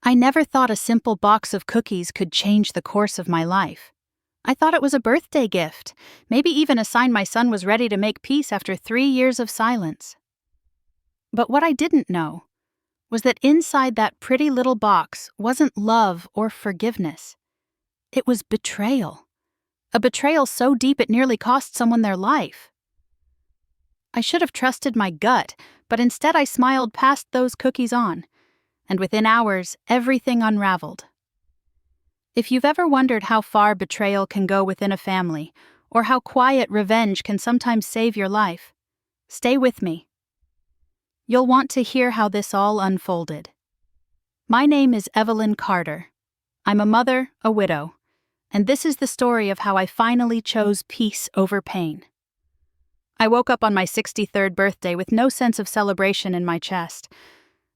I never thought a simple box of cookies could change the course of my life. I thought it was a birthday gift, maybe even a sign my son was ready to make peace after 3 years of silence. But what I didn't know was that inside that pretty little box wasn't love or forgiveness. It was betrayal. A betrayal so deep it nearly cost someone their life. I should have trusted my gut, but instead I smiled past those cookies on, and within hours, everything unraveled. If you've ever wondered how far betrayal can go within a family, or how quiet revenge can sometimes save your life, stay with me. You'll want to hear how this all unfolded. My name is Evelyn Carter. I'm a mother, a widow, and this is the story of how I finally chose peace over pain. I woke up on my 63rd birthday with no sense of celebration in my chest.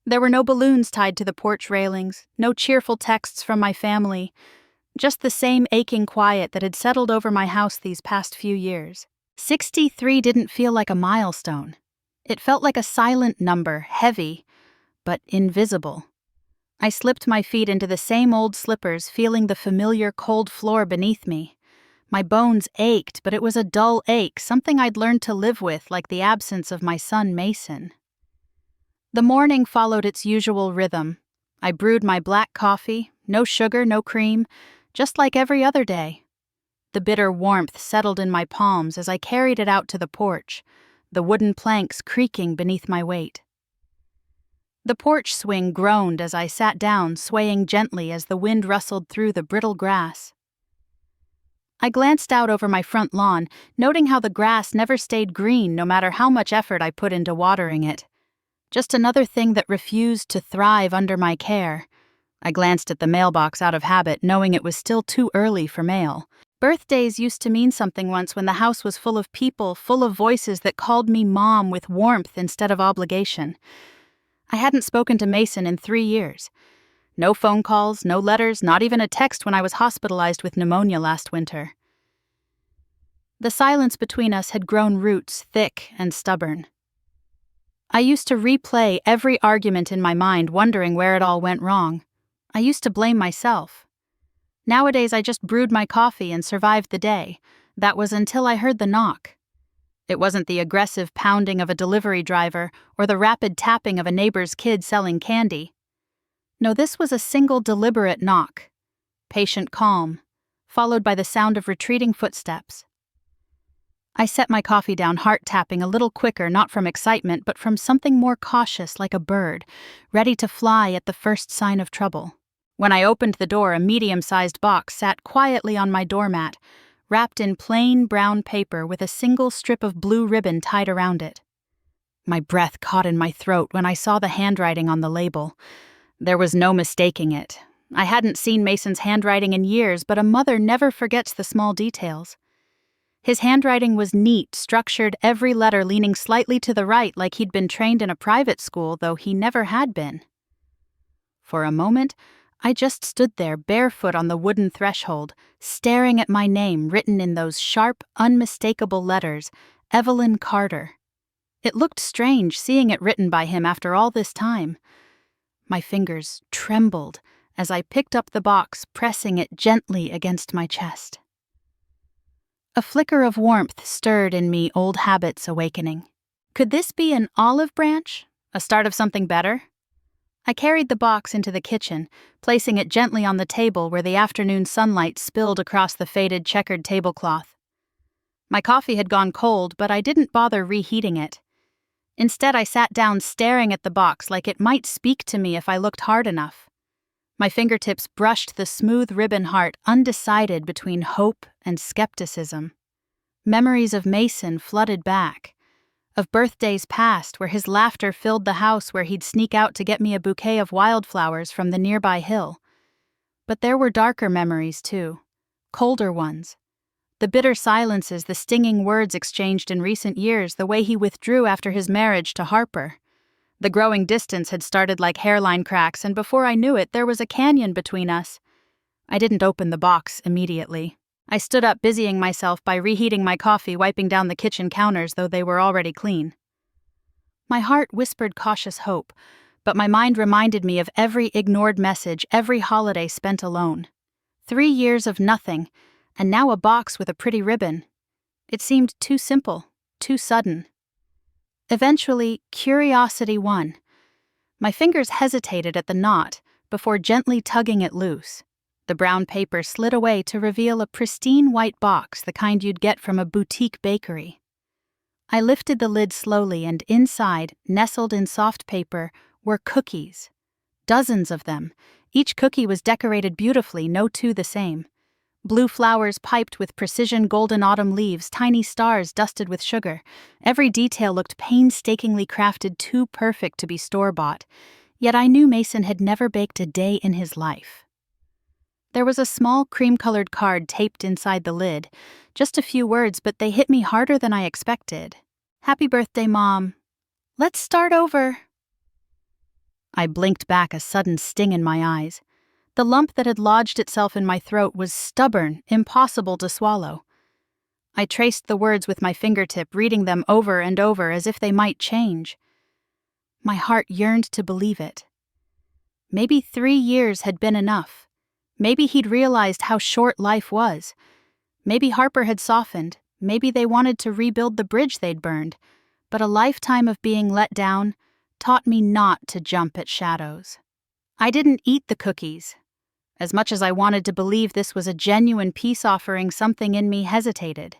There were no balloons tied to the porch railings, no cheerful texts from my family, just the same aching quiet that had settled over my house these past few years. 63 didn't feel like a milestone. It felt like a silent number, heavy, but invisible. I slipped my feet into the same old slippers, feeling the familiar cold floor beneath me. My bones ached, but it was a dull ache, something I'd learned to live with, like the absence of my son Mason. The morning followed its usual rhythm. I brewed my black coffee, no sugar, no cream, just like every other day. The bitter warmth settled in my palms as I carried it out to the porch, the wooden planks creaking beneath my weight. The porch swing groaned as I sat down, swaying gently as the wind rustled through the brittle grass. I glanced out over my front lawn, noting how the grass never stayed green no matter how much effort I put into watering it. Just another thing that refused to thrive under my care. I glanced at the mailbox out of habit, knowing it was still too early for mail. Birthdays used to mean something once when the house was full of people, full of voices that called me Mom with warmth instead of obligation. I hadn't spoken to Mason in 3 years. No phone calls, no letters, not even a text when I was hospitalized with pneumonia last winter. The silence between us had grown roots, thick and stubborn. I used to replay every argument in my mind, wondering where it all went wrong. I used to blame myself. Nowadays, I just brewed my coffee and survived the day. That was until I heard the knock. It wasn't the aggressive pounding of a delivery driver or the rapid tapping of a neighbor's kid selling candy. No, this was a single deliberate knock. Patient calm, followed by the sound of retreating footsteps. I set my coffee down, heart tapping a little quicker, not from excitement, but from something more cautious, like a bird, ready to fly at the first sign of trouble. When I opened the door, a medium-sized box sat quietly on my doormat, wrapped in plain brown paper with a single strip of blue ribbon tied around it. My breath caught in my throat when I saw the handwriting on the label. There was no mistaking it. I hadn't seen Mason's handwriting in years, but a mother never forgets the small details. His handwriting was neat, structured, every letter leaning slightly to the right like he'd been trained in a private school, though he never had been. For a moment, I just stood there barefoot on the wooden threshold, staring at my name written in those sharp, unmistakable letters, Evelyn Carter. It looked strange seeing it written by him after all this time. My fingers trembled as I picked up the box, pressing it gently against my chest. A flicker of warmth stirred in me, old habits awakening. Could this be an olive branch? A start of something better? I carried the box into the kitchen, placing it gently on the table where the afternoon sunlight spilled across the faded checkered tablecloth. My coffee had gone cold, but I didn't bother reheating it. Instead, I sat down staring at the box like it might speak to me if I looked hard enough. My fingertips brushed the smooth ribbon heart, undecided between hope and skepticism. Memories of Mason flooded back, of birthdays past where his laughter filled the house, where he'd sneak out to get me a bouquet of wildflowers from the nearby hill. But there were darker memories, too, colder ones. The bitter silences, the stinging words exchanged in recent years, the way he withdrew after his marriage to Harper. The growing distance had started like hairline cracks, and before I knew it, there was a canyon between us. I didn't open the box immediately. I stood up, busying myself by reheating my coffee, wiping down the kitchen counters, though they were already clean. My heart whispered cautious hope, but my mind reminded me of every ignored message, every holiday spent alone. 3 years of nothing, and now a box with a pretty ribbon. It seemed too simple, too sudden. Eventually, curiosity won. My fingers hesitated at the knot before gently tugging it loose. The brown paper slid away to reveal a pristine white box, the kind you'd get from a boutique bakery. I lifted the lid slowly, and inside, nestled in soft paper, were cookies. Dozens of them. Each cookie was decorated beautifully, no two the same. Blue flowers piped with precision golden autumn leaves, tiny stars dusted with sugar. Every detail looked painstakingly crafted, too perfect to be store-bought. Yet I knew Mason had never baked a day in his life. There was a small cream-colored card taped inside the lid. Just a few words, but they hit me harder than I expected. "Happy birthday, Mom. Let's start over." I blinked back, a sudden sting in my eyes. The lump that had lodged itself in my throat was stubborn, impossible to swallow. I traced the words with my fingertip, reading them over and over as if they might change. My heart yearned to believe it. Maybe 3 years had been enough. Maybe he'd realized how short life was. Maybe Harper had softened. Maybe they wanted to rebuild the bridge they'd burned. But a lifetime of being let down taught me not to jump at shadows. I didn't eat the cookies. As much as I wanted to believe this was a genuine peace offering, something in me hesitated.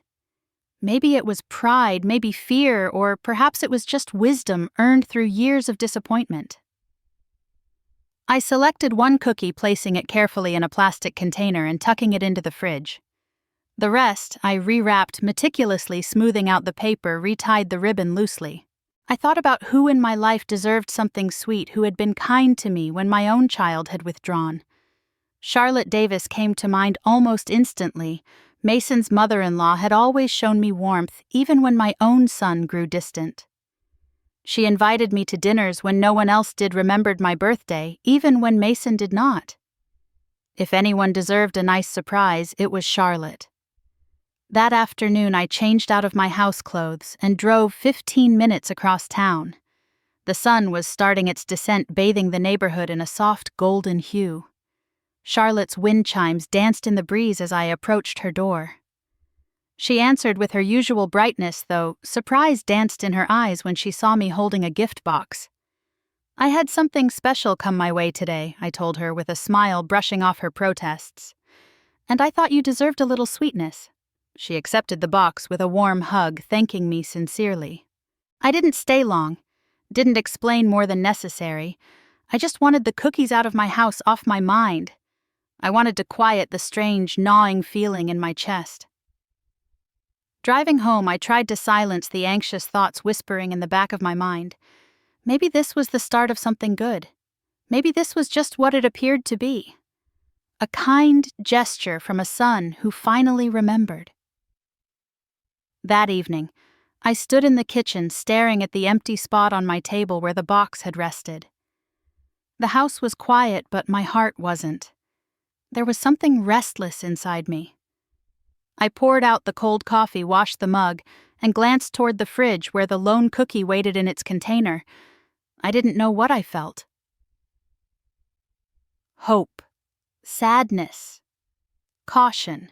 Maybe it was pride, maybe fear, or perhaps it was just wisdom earned through years of disappointment. I selected one cookie, placing it carefully in a plastic container and tucking it into the fridge. The rest I rewrapped meticulously, smoothing out the paper, retied the ribbon loosely. I thought about who in my life deserved something sweet, who had been kind to me when my own child had withdrawn. Charlotte Davis came to mind almost instantly. Mason's mother-in-law had always shown me warmth, even when my own son grew distant. She invited me to dinners when no one else did, remembered my birthday, even when Mason did not. If anyone deserved a nice surprise, it was Charlotte. That afternoon, I changed out of my house clothes and drove 15 minutes across town. The sun was starting its descent, bathing the neighborhood in a soft golden hue. Charlotte's wind chimes danced in the breeze as I approached her door. She answered with her usual brightness, though surprise danced in her eyes when she saw me holding a gift box. "I had something special come my way today," I told her with a smile, brushing off her protests. "And I thought you deserved a little sweetness." She accepted the box with a warm hug, thanking me sincerely. I didn't stay long, didn't explain more than necessary. I just wanted the cookies out of my house, off my mind. I wanted to quiet the strange, gnawing feeling in my chest. Driving home, I tried to silence the anxious thoughts whispering in the back of my mind. Maybe this was the start of something good. Maybe this was just what it appeared to be. A kind gesture from a son who finally remembered. That evening, I stood in the kitchen staring at the empty spot on my table where the box had rested. The house was quiet, but my heart wasn't. There was something restless inside me. I poured out the cold coffee, washed the mug, and glanced toward the fridge where the lone cookie waited in its container. I didn't know what I felt. Hope, sadness, caution.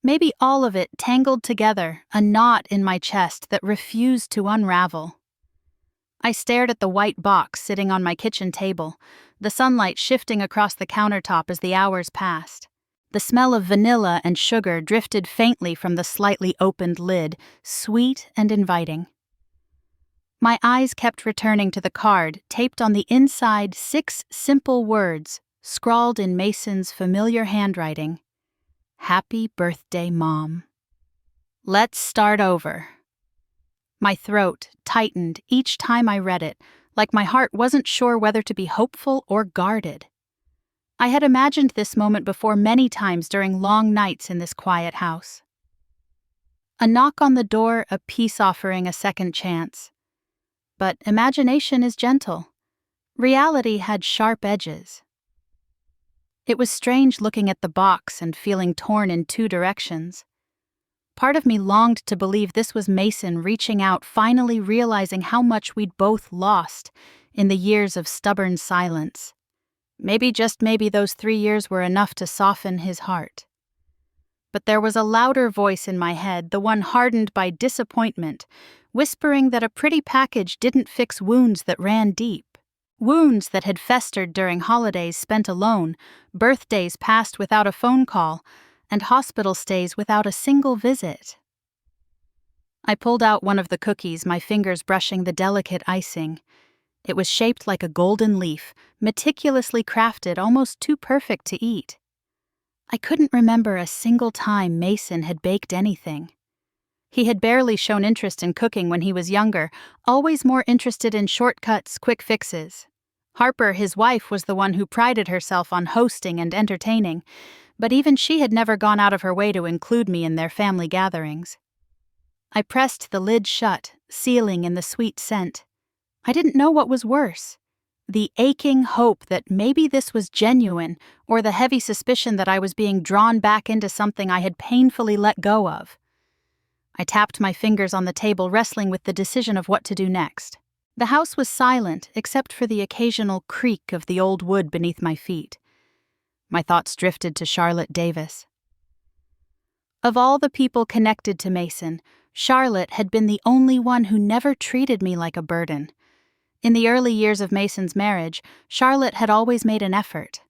Maybe all of it tangled together, a knot in my chest that refused to unravel. I stared at the white box sitting on my kitchen table, the sunlight shifting across the countertop as the hours passed. The smell of vanilla and sugar drifted faintly from the slightly opened lid, sweet and inviting. My eyes kept returning to the card, taped on the inside 6 simple words, scrawled in Mason's familiar handwriting. "Happy birthday, Mom. Let's start over." My throat tightened each time I read it, like my heart wasn't sure whether to be hopeful or guarded. I had imagined this moment before many times during long nights in this quiet house. A knock on the door, a peace offering, a second chance. But imagination is gentle. Reality had sharp edges. It was strange looking at the box and feeling torn in 2 directions. Part of me longed to believe this was Mason reaching out, finally realizing how much we'd both lost, in the years of stubborn silence. Maybe, just maybe, those 3 years were enough to soften his heart. But there was a louder voice in my head, the one hardened by disappointment, whispering that a pretty package didn't fix wounds that ran deep. Wounds that had festered during holidays spent alone, birthdays passed without a phone call, and hospital stays without a single visit. I pulled out one of the cookies, my fingers brushing the delicate icing. It was shaped like a golden leaf, meticulously crafted, almost too perfect to eat. I couldn't remember a single time Mason had baked anything. He had barely shown interest in cooking when he was younger, always more interested in shortcuts, quick fixes. Harper, his wife, was the one who prided herself on hosting and entertaining, but even she had never gone out of her way to include me in their family gatherings. I pressed the lid shut, sealing in the sweet scent. I didn't know what was worse: the aching hope that maybe this was genuine, or the heavy suspicion that I was being drawn back into something I had painfully let go of. I tapped my fingers on the table, wrestling with the decision of what to do next. The house was silent, except for the occasional creak of the old wood beneath my feet. My thoughts drifted to Charlotte Davis. Of all the people connected to Mason, Charlotte had been the only one who never treated me like a burden. In the early years of Mason's marriage, Charlotte had always made an effort.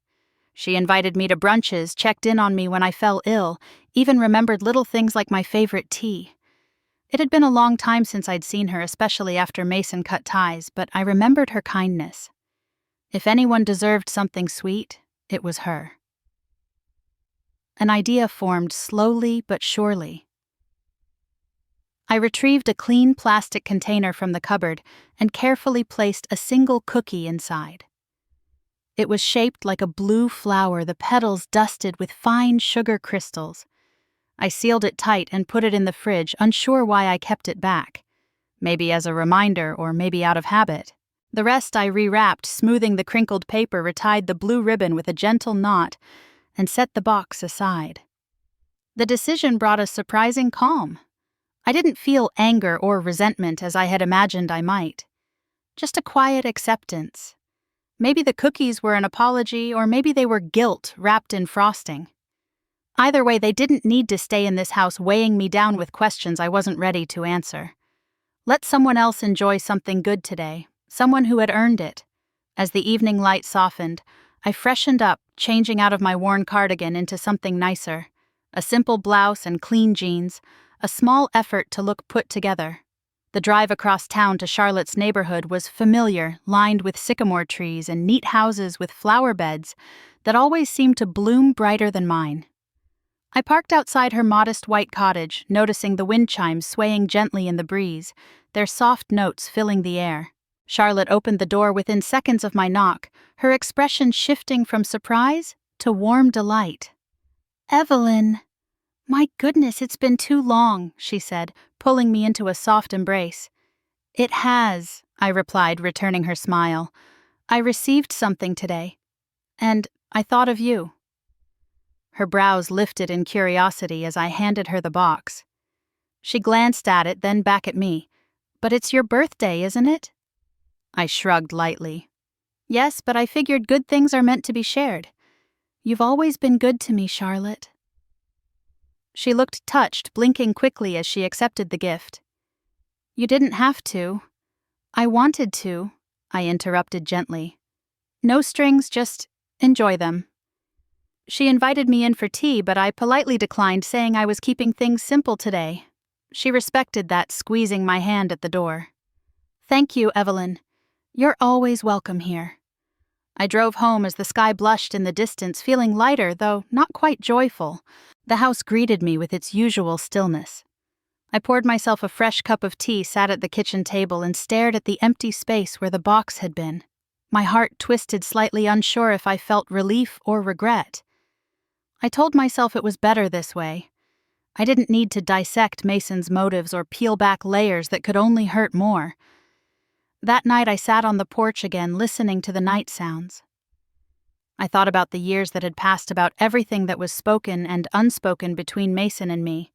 She invited me to brunches, checked in on me when I fell ill, even remembered little things like my favorite tea. It had been a long time since I'd seen her, especially after Mason cut ties, but I remembered her kindness. If anyone deserved something sweet, it was her. An idea formed slowly but surely. I retrieved a clean plastic container from the cupboard and carefully placed a single cookie inside. It was shaped like a blue flower, the petals dusted with fine sugar crystals. I sealed it tight and put it in the fridge, unsure why I kept it back. Maybe as a reminder, or maybe out of habit. The rest I rewrapped, smoothing the crinkled paper, retied the blue ribbon with a gentle knot, and set the box aside. The decision brought a surprising calm. I didn't feel anger or resentment as I had imagined I might. Just a quiet acceptance. Maybe the cookies were an apology, or maybe they were guilt wrapped in frosting. Either way, they didn't need to stay in this house weighing me down with questions I wasn't ready to answer. Let someone else enjoy something good today, someone who had earned it. As the evening light softened, I freshened up, changing out of my worn cardigan into something nicer. A simple blouse and clean jeans, a small effort to look put together. The drive across town to Charlotte's neighborhood was familiar, lined with sycamore trees and neat houses with flower beds that always seemed to bloom brighter than mine. I parked outside her modest white cottage, noticing the wind chimes swaying gently in the breeze, their soft notes filling the air. Charlotte opened the door within seconds of my knock, her expression shifting from surprise to warm delight. "Evelyn! My goodness, it's been too long," she said, pulling me into a soft embrace. "It has," I replied, returning her smile. "I received something today, and I thought of you." Her brows lifted in curiosity as I handed her the box. She glanced at it, then back at me. "But it's your birthday, isn't it?" I shrugged lightly. "Yes, but I figured good things are meant to be shared. You've always been good to me, Charlotte." She looked touched, blinking quickly as she accepted the gift. "You didn't have to." "I wanted to," I interrupted gently. "No strings, just enjoy them." She invited me in for tea, but I politely declined, saying I was keeping things simple today. She respected that, squeezing my hand at the door. "Thank you, Evelyn. You're always welcome here." I drove home as the sky blushed in the distance, feeling lighter, though not quite joyful. The house greeted me with its usual stillness. I poured myself a fresh cup of tea, sat at the kitchen table, and stared at the empty space where the box had been. My heart twisted, slightly unsure if I felt relief or regret. I told myself it was better this way. I didn't need to dissect Mason's motives or peel back layers that could only hurt more. That night I sat on the porch again, listening to the night sounds. I thought about the years that had passed, about everything that was spoken and unspoken between Mason and me.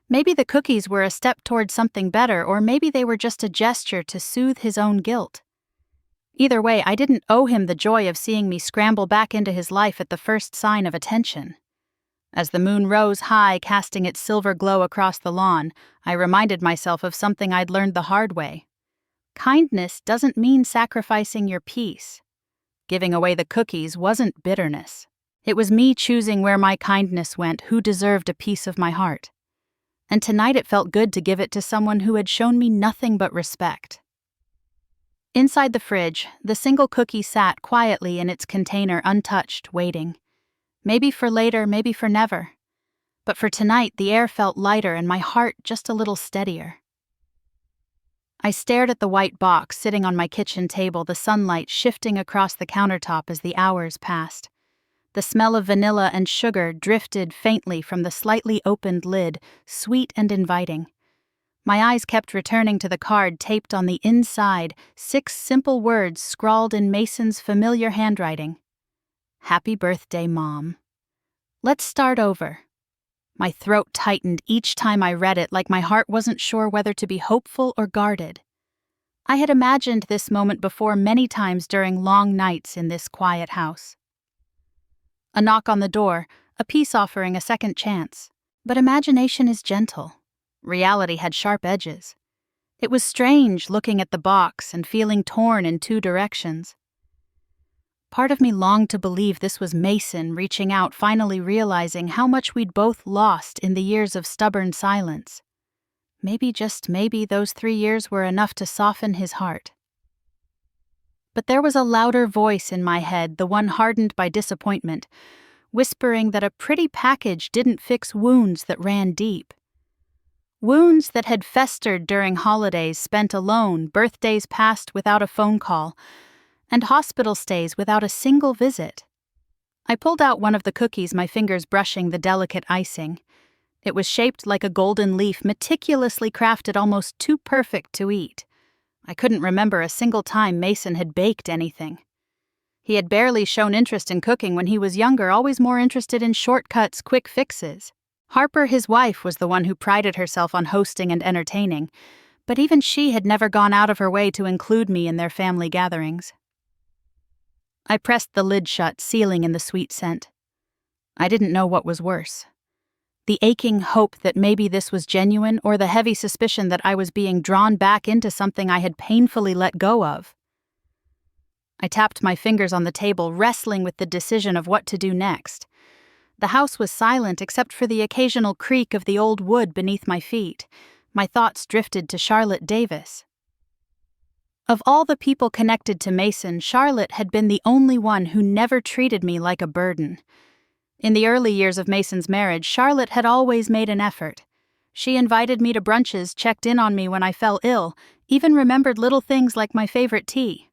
Maybe the cookies were a step toward something better, or maybe they were just a gesture to soothe his own guilt. Either way, I didn't owe him the joy of seeing me scramble back into his life at the first sign of attention. As the moon rose high, casting its silver glow across the lawn, I reminded myself of something I'd learned the hard way. Kindness doesn't mean sacrificing your peace. Giving away the cookies wasn't bitterness. It was me choosing where my kindness went, who deserved a piece of my heart. And tonight it felt good to give it to someone who had shown me nothing but respect. Inside the fridge, the single cookie sat quietly in its container, untouched, waiting. Maybe for later, maybe for never. But for tonight, the air felt lighter and my heart just a little steadier. I stared at the white box sitting on my kitchen table, the sunlight shifting across the countertop as the hours passed. The smell of vanilla and sugar drifted faintly from the slightly opened lid, sweet and inviting. My eyes kept returning to the card taped on the inside, 6 simple words scrawled in Mason's familiar handwriting. Happy birthday, Mom. Let's start over. My throat tightened each time I read it, like my heart wasn't sure whether to be hopeful or guarded. I had imagined this moment before many times during long nights in this quiet house. A knock on the door, a peace offering a second chance. But imagination is gentle. Reality had sharp edges. It was strange looking at the box and feeling torn in 2 directions. Part of me longed to believe this was Mason reaching out, finally realizing how much we'd both lost in the years of stubborn silence. Maybe, just maybe, those 3 years were enough to soften his heart. But there was a louder voice in my head, the one hardened by disappointment, whispering that a pretty package didn't fix wounds that ran deep. Wounds that had festered during holidays spent alone, birthdays passed without a phone call, and hospital stays without a single visit. I pulled out one of the cookies, my fingers brushing the delicate icing. It was shaped like a golden leaf, meticulously crafted, almost too perfect to eat. I couldn't remember a single time Mason had baked anything. He had barely shown interest in cooking when he was younger, always more interested in shortcuts, quick fixes. Harper, his wife, was the one who prided herself on hosting and entertaining, but even she had never gone out of her way to include me in their family gatherings. I pressed the lid shut, sealing in the sweet scent. I didn't know what was worse. The aching hope that maybe this was genuine, or the heavy suspicion that I was being drawn back into something I had painfully let go of. I tapped my fingers on the table, wrestling with the decision of what to do next. The house was silent except for the occasional creak of the old wood beneath my feet. My thoughts drifted to Charlotte Davis. Of all the people connected to Mason, Charlotte had been the only one who never treated me like a burden. In the early years of Mason's marriage, Charlotte had always made an effort. She invited me to brunches, checked in on me when I fell ill, even remembered little things like my favorite tea.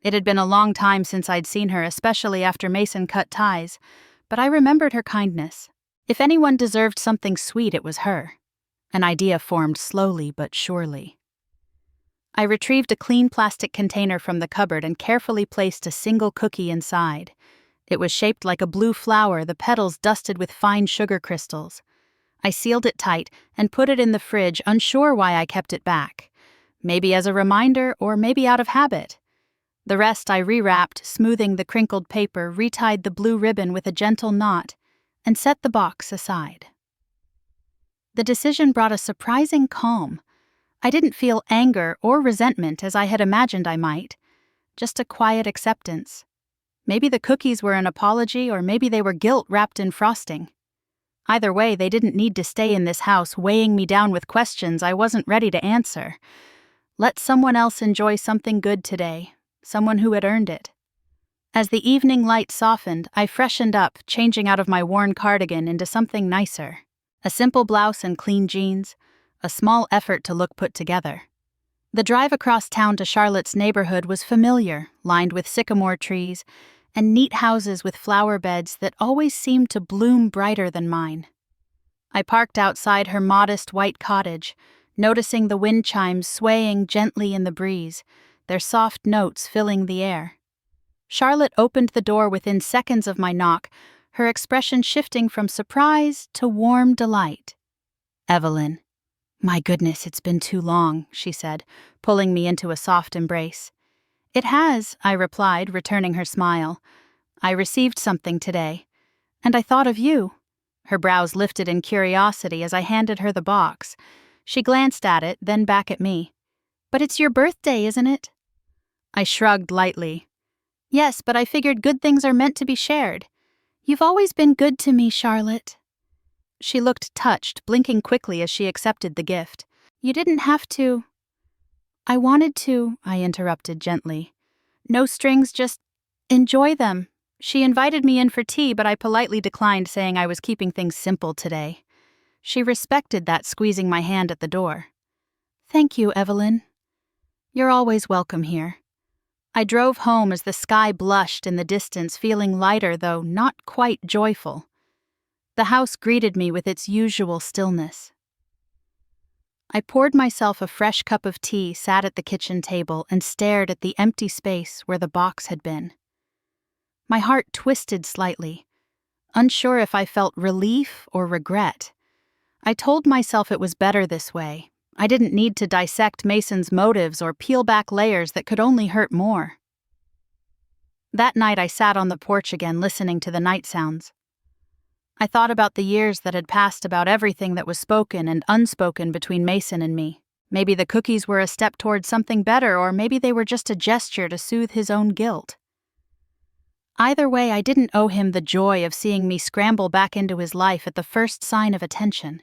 It had been a long time since I'd seen her, especially after Mason cut ties, but I remembered her kindness. If anyone deserved something sweet, it was her. An idea formed slowly but surely. I retrieved a clean plastic container from the cupboard and carefully placed a single cookie inside. It was shaped like a blue flower, the petals dusted with fine sugar crystals. I sealed it tight and put it in the fridge, unsure why I kept it back. Maybe as a reminder, or maybe out of habit. The rest I rewrapped, smoothing the crinkled paper, retied the blue ribbon with a gentle knot, and set the box aside. The decision brought a surprising calm. I didn't feel anger or resentment as I had imagined I might, just a quiet acceptance. Maybe the cookies were an apology, or maybe they were guilt wrapped in frosting. Either way, they didn't need to stay in this house, weighing me down with questions I wasn't ready to answer. Let someone else enjoy something good today, someone who had earned it. As the evening light softened, I freshened up, changing out of my worn cardigan into something nicer. A simple blouse and clean jeans, a small effort to look put together. The drive across town to Charlotte's neighborhood was familiar, lined with sycamore trees and neat houses with flower beds that always seemed to bloom brighter than mine. I parked outside her modest white cottage, noticing the wind chimes swaying gently in the breeze, their soft notes filling the air. Charlotte opened the door within seconds of my knock, her expression shifting from surprise to warm delight. "Evelyn." "My goodness, it's been too long," she said, pulling me into a soft embrace. It has, I replied, returning her smile. I received something today, and I thought of you. Her brows lifted in curiosity as I handed her the box. She glanced at it, then back at me. But it's your birthday, isn't it? I shrugged lightly. Yes, but I figured good things are meant to be shared. You've always been good to me, Charlotte. She looked touched, blinking quickly as she accepted the gift. You didn't have to. I wanted to, I interrupted gently. No strings, just enjoy them. She invited me in for tea, but I politely declined, saying I was keeping things simple today. She respected that, squeezing my hand at the door. Thank you, Evelyn. You're always welcome here. I drove home as the sky blushed in the distance, feeling lighter, though not quite joyful. The house greeted me with its usual stillness. I poured myself a fresh cup of tea, sat at the kitchen table, and stared at the empty space where the box had been. My heart twisted slightly, unsure if I felt relief or regret. I told myself it was better this way. I didn't need to dissect Mason's motives or peel back layers that could only hurt more. That night I sat on the porch again, listening to the night sounds. I thought about the years that had passed, about everything that was spoken and unspoken between Mason and me. Maybe the cookies were a step toward something better, or maybe they were just a gesture to soothe his own guilt. Either way, I didn't owe him the joy of seeing me scramble back into his life at the first sign of attention.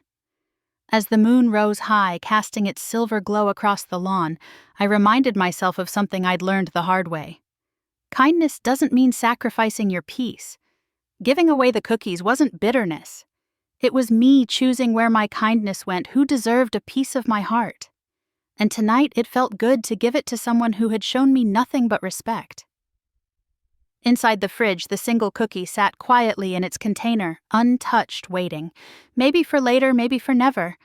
As the moon rose high, casting its silver glow across the lawn, I reminded myself of something I'd learned the hard way. Kindness doesn't mean sacrificing your peace. Giving away the cookies wasn't bitterness. It was me choosing where my kindness went, who deserved a piece of my heart. And tonight it felt good to give it to someone who had shown me nothing but respect. Inside the fridge, the single cookie sat quietly in its container, untouched, waiting. Maybe for later, maybe for never.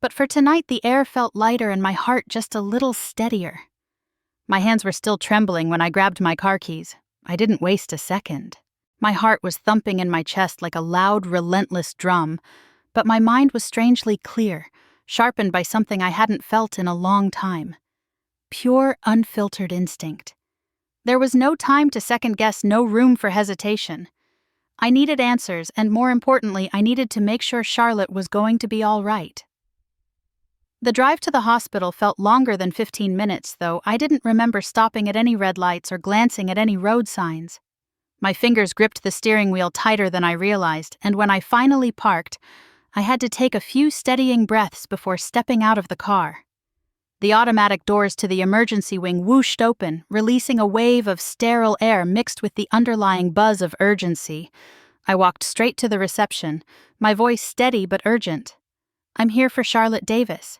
But for tonight, the air felt lighter and my heart just a little steadier. My hands were still trembling when I grabbed my car keys. I didn't waste a second. My heart was thumping in my chest like a loud, relentless drum, but my mind was strangely clear, sharpened by something I hadn't felt in a long time. Pure, unfiltered instinct. There was no time to second-guess, no room for hesitation. I needed answers, and more importantly, I needed to make sure Charlotte was going to be all right. The drive to the hospital felt longer than 15 minutes, though I didn't remember stopping at any red lights or glancing at any road signs. My fingers gripped the steering wheel tighter than I realized, and when I finally parked, I had to take a few steadying breaths before stepping out of the car. The automatic doors to the emergency wing whooshed open, releasing a wave of sterile air mixed with the underlying buzz of urgency. I walked straight to the reception, my voice steady but urgent. I'm here for Charlotte Davis.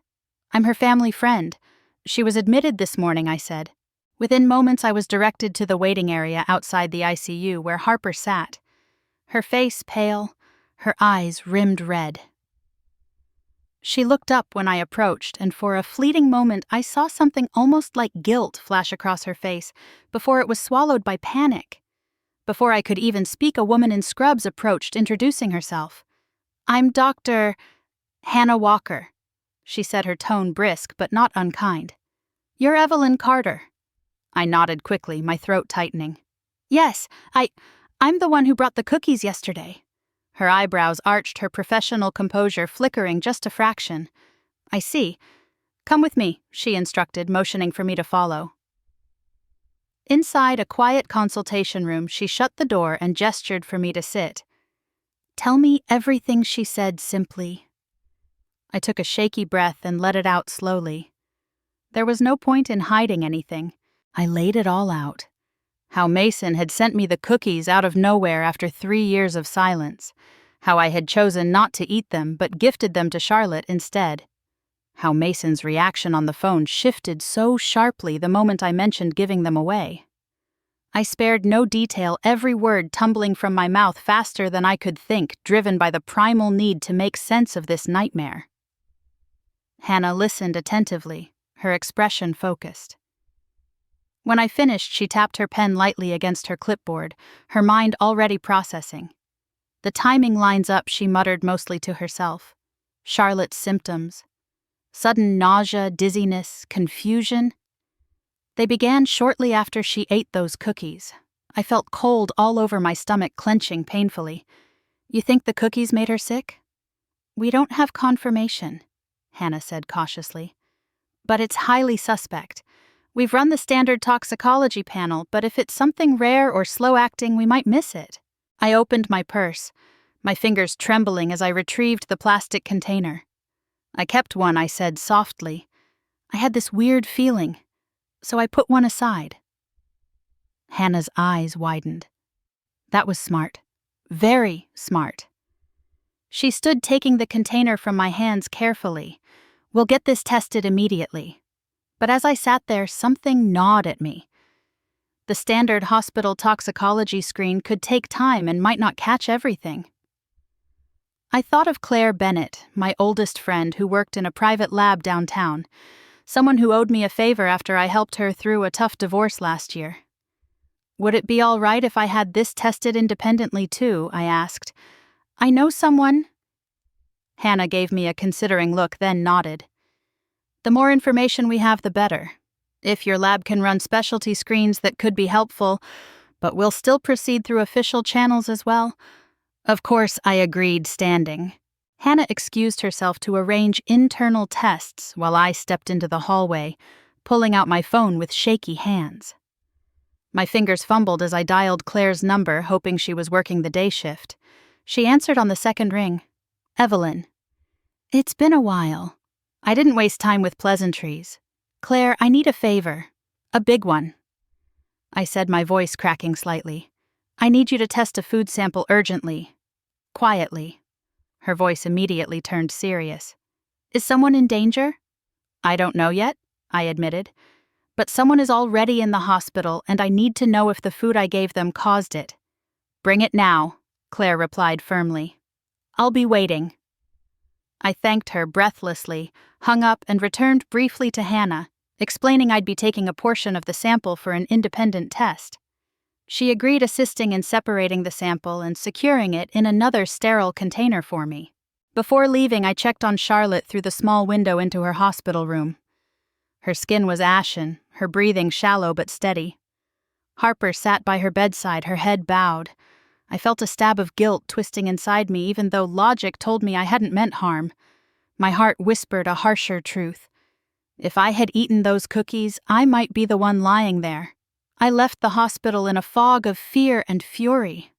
I'm her family friend. She was admitted this morning, I said. Within moments, I was directed to the waiting area outside the ICU where Harper sat. Her face pale, her eyes rimmed red. She looked up when I approached, and for a fleeting moment I saw something almost like guilt flash across her face before it was swallowed by panic. Before I could even speak, a woman in scrubs approached, introducing herself. I'm Dr. Hannah Walker, she said, her tone brisk but not unkind. You're Evelyn Carter. I nodded quickly, my throat tightening. Yes, I'm the one who brought the cookies yesterday. Her eyebrows arched, her professional composure flickering just a fraction. I see. Come with me, she instructed, motioning for me to follow. Inside a quiet consultation room, she shut the door and gestured for me to sit. Tell me everything, she said simply. I took a shaky breath and let it out slowly. There was no point in hiding anything. I laid it all out. How Mason had sent me the cookies out of nowhere after 3 years of silence. How I had chosen not to eat them but gifted them to Charlotte instead. How Mason's reaction on the phone shifted so sharply the moment I mentioned giving them away. I spared no detail, every word tumbling from my mouth faster than I could think, driven by the primal need to make sense of this nightmare. Hannah listened attentively, her expression focused. When I finished, she tapped her pen lightly against her clipboard, her mind already processing. The timing lines up, she muttered mostly to herself. Charlotte's symptoms. Sudden nausea, dizziness, confusion. They began shortly after she ate those cookies. I felt cold all over my stomach, clenching painfully. You think the cookies made her sick? We don't have confirmation, Hannah said cautiously. But it's highly suspect. We've run the standard toxicology panel, but if it's something rare or slow-acting, we might miss it. I opened my purse, my fingers trembling as I retrieved the plastic container. I kept one, I said softly. I had this weird feeling, so I put one aside. Hannah's eyes widened. That was smart. Very smart. She stood taking the container from my hands carefully. We'll get this tested immediately. But as I sat there, something gnawed at me. The standard hospital toxicology screen could take time and might not catch everything. I thought of Claire Bennett, my oldest friend who worked in a private lab downtown, someone who owed me a favor after I helped her through a tough divorce last year. Would it be all right if I had this tested independently too? I asked. I know someone. Hannah gave me a considering look, then nodded. The more information we have, the better. If your lab can run specialty screens, that could be helpful, but we'll still proceed through official channels as well. Of course, I agreed, standing. Hannah excused herself to arrange internal tests while I stepped into the hallway, pulling out my phone with shaky hands. My fingers fumbled as I dialed Claire's number, hoping she was working the day shift. She answered on the second ring. Evelyn. It's been a while. I didn't waste time with pleasantries. Claire, I need a favor. A big one. I said, my voice cracking slightly. I need you to test a food sample urgently. Quietly. Her voice immediately turned serious. Is someone in danger? I don't know yet, I admitted. But someone is already in the hospital, and I need to know if the food I gave them caused it. Bring it now, Claire replied firmly. I'll be waiting. I thanked her breathlessly, hung up, and returned briefly to Hannah, explaining I'd be taking a portion of the sample for an independent test. She agreed, assisting in separating the sample and securing it in another sterile container for me. Before leaving, I checked on Charlotte through the small window into her hospital room. Her skin was ashen, her breathing shallow but steady. Harper sat by her bedside, her head bowed. I felt a stab of guilt twisting inside me, even though logic told me I hadn't meant harm. My heart whispered a harsher truth. If I had eaten those cookies, I might be the one lying there. I left the hospital in a fog of fear and fury.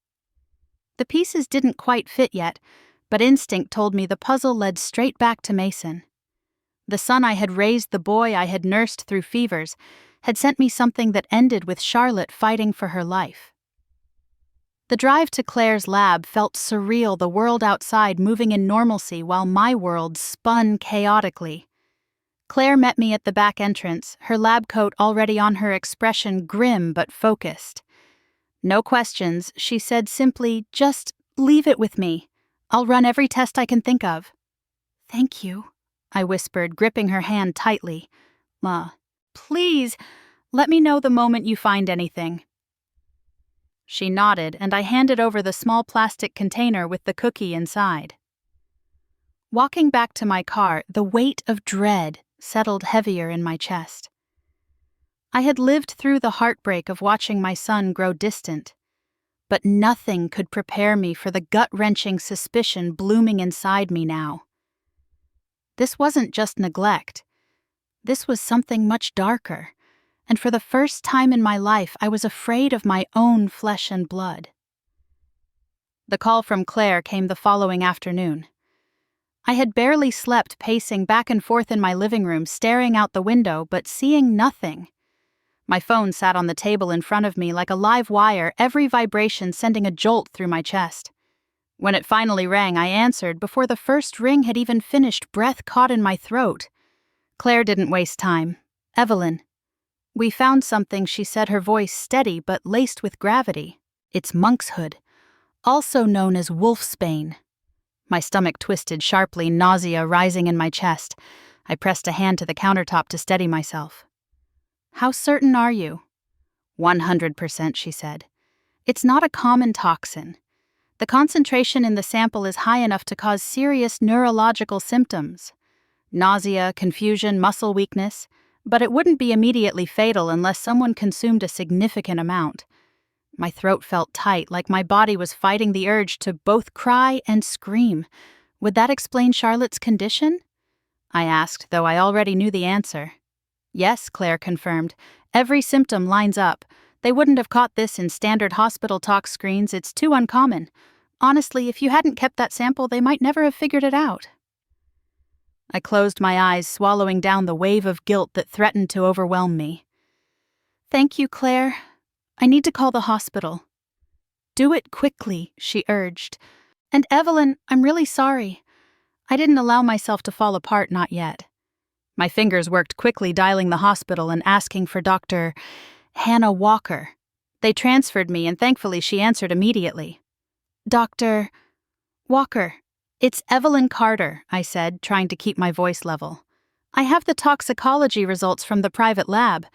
The pieces didn't quite fit yet, but instinct told me the puzzle led straight back to Mason. The son I had raised, the boy I had nursed through fevers, had sent me something that ended with Charlotte fighting for her life. The drive to Claire's lab felt surreal, the world outside moving in normalcy while my world spun chaotically. Claire met me at the back entrance, her lab coat already on, her expression grim but focused. No questions, she said simply, just leave it with me. I'll run every test I can think of. Thank you, I whispered, gripping her hand tightly. Please, let me know the moment you find anything. She nodded, and I handed over the small plastic container with the cookie inside. Walking back to my car, the weight of dread settled heavier in my chest. I had lived through the heartbreak of watching my son grow distant, but nothing could prepare me for the gut-wrenching suspicion blooming inside me now. This wasn't just neglect. This was something much darker, and for the first time in my life, I was afraid of my own flesh and blood. The call from Claire came the following afternoon. I had barely slept, pacing back and forth in my living room, staring out the window, but seeing nothing. My phone sat on the table in front of me like a live wire, every vibration sending a jolt through my chest. When it finally rang, I answered before the first ring had even finished, breath caught in my throat. Claire didn't waste time. Evelyn. We found something, she said, her voice steady but laced with gravity. It's monkshood, also known as wolfsbane. My stomach twisted sharply, nausea rising in my chest. I pressed a hand to the countertop to steady myself. How certain are you? 100%, she said. It's not a common toxin. The concentration in the sample is high enough to cause serious neurological symptoms. Nausea, confusion, muscle weakness, but it wouldn't be immediately fatal unless someone consumed a significant amount. My throat felt tight, like my body was fighting the urge to both cry and scream. Would that explain Charlotte's condition? I asked, though I already knew the answer. Yes, Claire confirmed. Every symptom lines up. They wouldn't have caught this in standard hospital tox screens. It's too uncommon. Honestly, if you hadn't kept that sample, they might never have figured it out. I closed my eyes, swallowing down the wave of guilt that threatened to overwhelm me. Thank you, Claire. I need to call the hospital. Do it quickly, she urged. And Evelyn, I'm really sorry. I didn't allow myself to fall apart, not yet. My fingers worked quickly dialing the hospital and asking for Dr. Hannah Walker. They transferred me, and thankfully she answered immediately. Dr. Walker, it's Evelyn Carter, I said, trying to keep my voice level. I have the toxicology results from the private lab.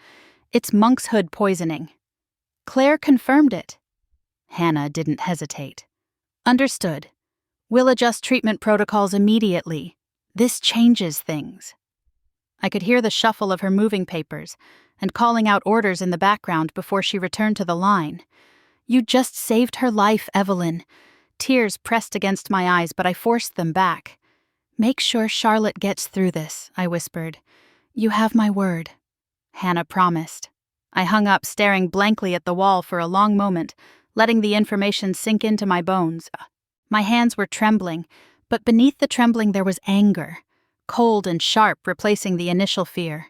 It's monkshood poisoning. Claire confirmed it. Hannah didn't hesitate. Understood. We'll adjust treatment protocols immediately. This changes things. I could hear the shuffle of her moving papers and calling out orders in the background before she returned to the line. You just saved her life, Evelyn. Tears pressed against my eyes, but I forced them back. Make sure Charlotte gets through this, I whispered. You have my word. Hannah promised. I hung up, staring blankly at the wall for a long moment, letting the information sink into my bones. My hands were trembling, but beneath the trembling there was anger, cold and sharp, replacing the initial fear.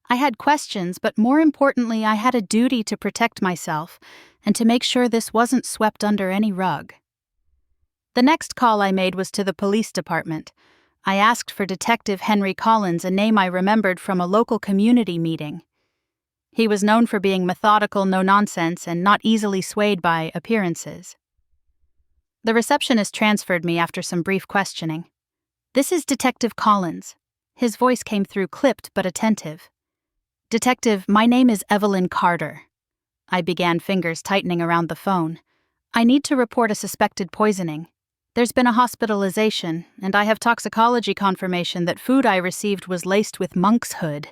I had questions, but more importantly, I had a duty to protect myself and to make sure this wasn't swept under any rug. The next call I made was to the police department. I asked for Detective Henry Collins, a name I remembered from a local community meeting. He was known for being methodical, no-nonsense, and not easily swayed by appearances. The receptionist transferred me after some brief questioning. This is Detective Collins. His voice came through clipped but attentive. Detective, my name is Evelyn Carter. I began, fingers tightening around the phone. I need to report a suspected poisoning. There's been a hospitalization, and I have toxicology confirmation that food I received was laced with monkshood.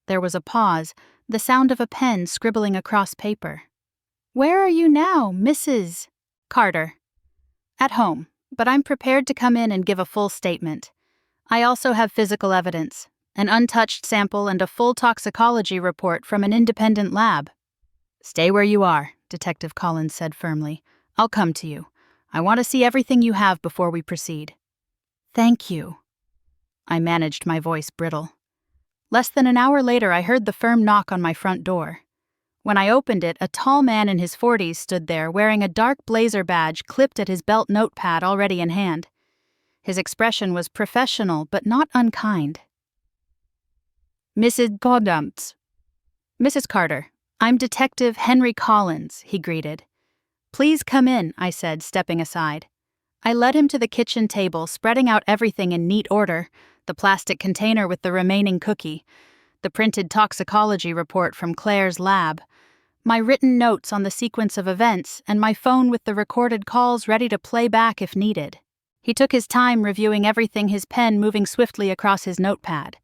There was a pause, the sound of a pen scribbling across paper. Where are you now, Mrs. Carter? At home, but I'm prepared to come in and give a full statement. I also have physical evidence, an untouched sample and a full toxicology report from an independent lab. Stay where you are, Detective Collins said firmly. I'll come to you. I want to see everything you have before we proceed. Thank you. I managed my voice brittle. Less than an hour later, I heard the firm knock on my front door. When I opened it, a tall man in his 40s stood there wearing a dark blazer badge clipped at his belt notepad already in hand. His expression was professional but not unkind. Mrs. Godamts. Mrs. Carter, I'm Detective Henry Collins, he greeted. Please come in, I said, stepping aside. I led him to the kitchen table, spreading out everything in neat order, the plastic container with the remaining cookie, the printed toxicology report from Claire's lab, my written notes on the sequence of events, and my phone with the recorded calls ready to play back if needed. He took his time reviewing everything, his pen moving swiftly across his notepad.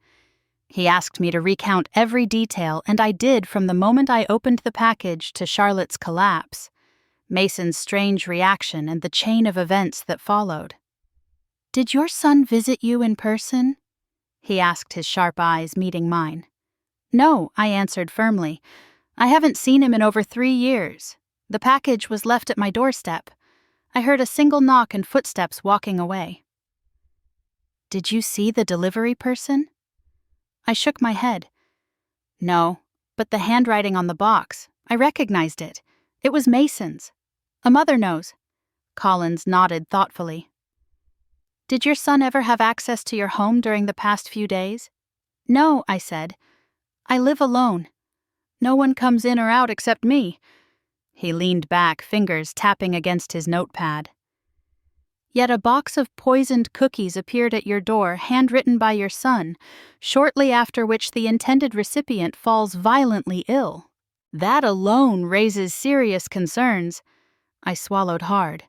He asked me to recount every detail, and I did from the moment I opened the package to Charlotte's collapse, Mason's strange reaction, and the chain of events that followed. Did your son visit you in person? He asked, his sharp eyes meeting mine. No, I answered firmly. I haven't seen him in over 3 years. The package was left at my doorstep. I heard a single knock and footsteps walking away. Did you see the delivery person? I shook my head. No, but the handwriting on the box, I recognized it. It was Mason's. A mother knows. Collins nodded thoughtfully. Did your son ever have access to your home during the past few days? No, I said. I live alone. No one comes in or out except me. He leaned back, fingers tapping against his notepad. Yet a box of poisoned cookies appeared at your door, handwritten by your son, shortly after which the intended recipient falls violently ill. That alone raises serious concerns. I swallowed hard.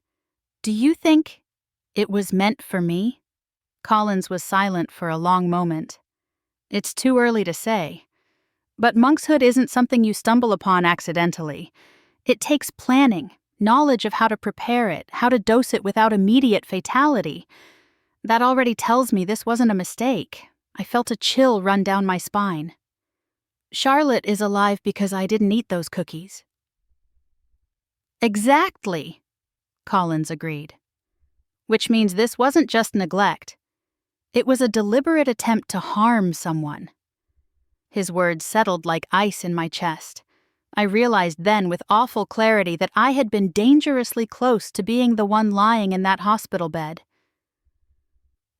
Do you think it was meant for me? Collins was silent for a long moment. It's too early to say. But monkshood isn't something you stumble upon accidentally. It takes planning, knowledge of how to prepare it, how to dose it without immediate fatality. That already tells me this wasn't a mistake. I felt a chill run down my spine. Charlotte is alive because I didn't eat those cookies. Exactly, Collins agreed. Which means this wasn't just neglect. It was a deliberate attempt to harm someone. His words settled like ice in my chest. I realized then with awful clarity that I had been dangerously close to being the one lying in that hospital bed.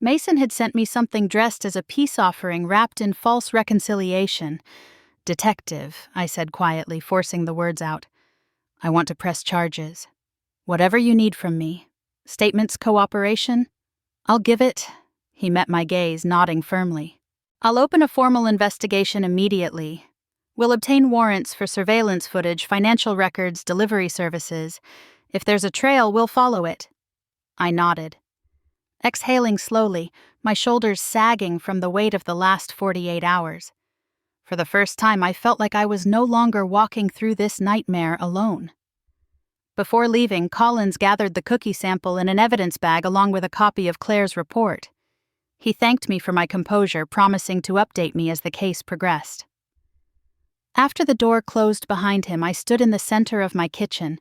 Mason had sent me something dressed as a peace offering wrapped in false reconciliation. Detective, I said quietly, forcing the words out. I want to press charges. Whatever you need from me. Statements, cooperation? I'll give it. He met my gaze, nodding firmly. I'll open a formal investigation immediately. We'll obtain warrants for surveillance footage, financial records, delivery services. If there's a trail, we'll follow it. I nodded. Exhaling slowly, my shoulders sagging from the weight of the last 48 hours. For the first time, I felt like I was no longer walking through this nightmare alone. Before leaving, Collins gathered the cookie sample in an evidence bag along with a copy of Claire's report. He thanked me for my composure, promising to update me as the case progressed. After the door closed behind him, I stood in the center of my kitchen,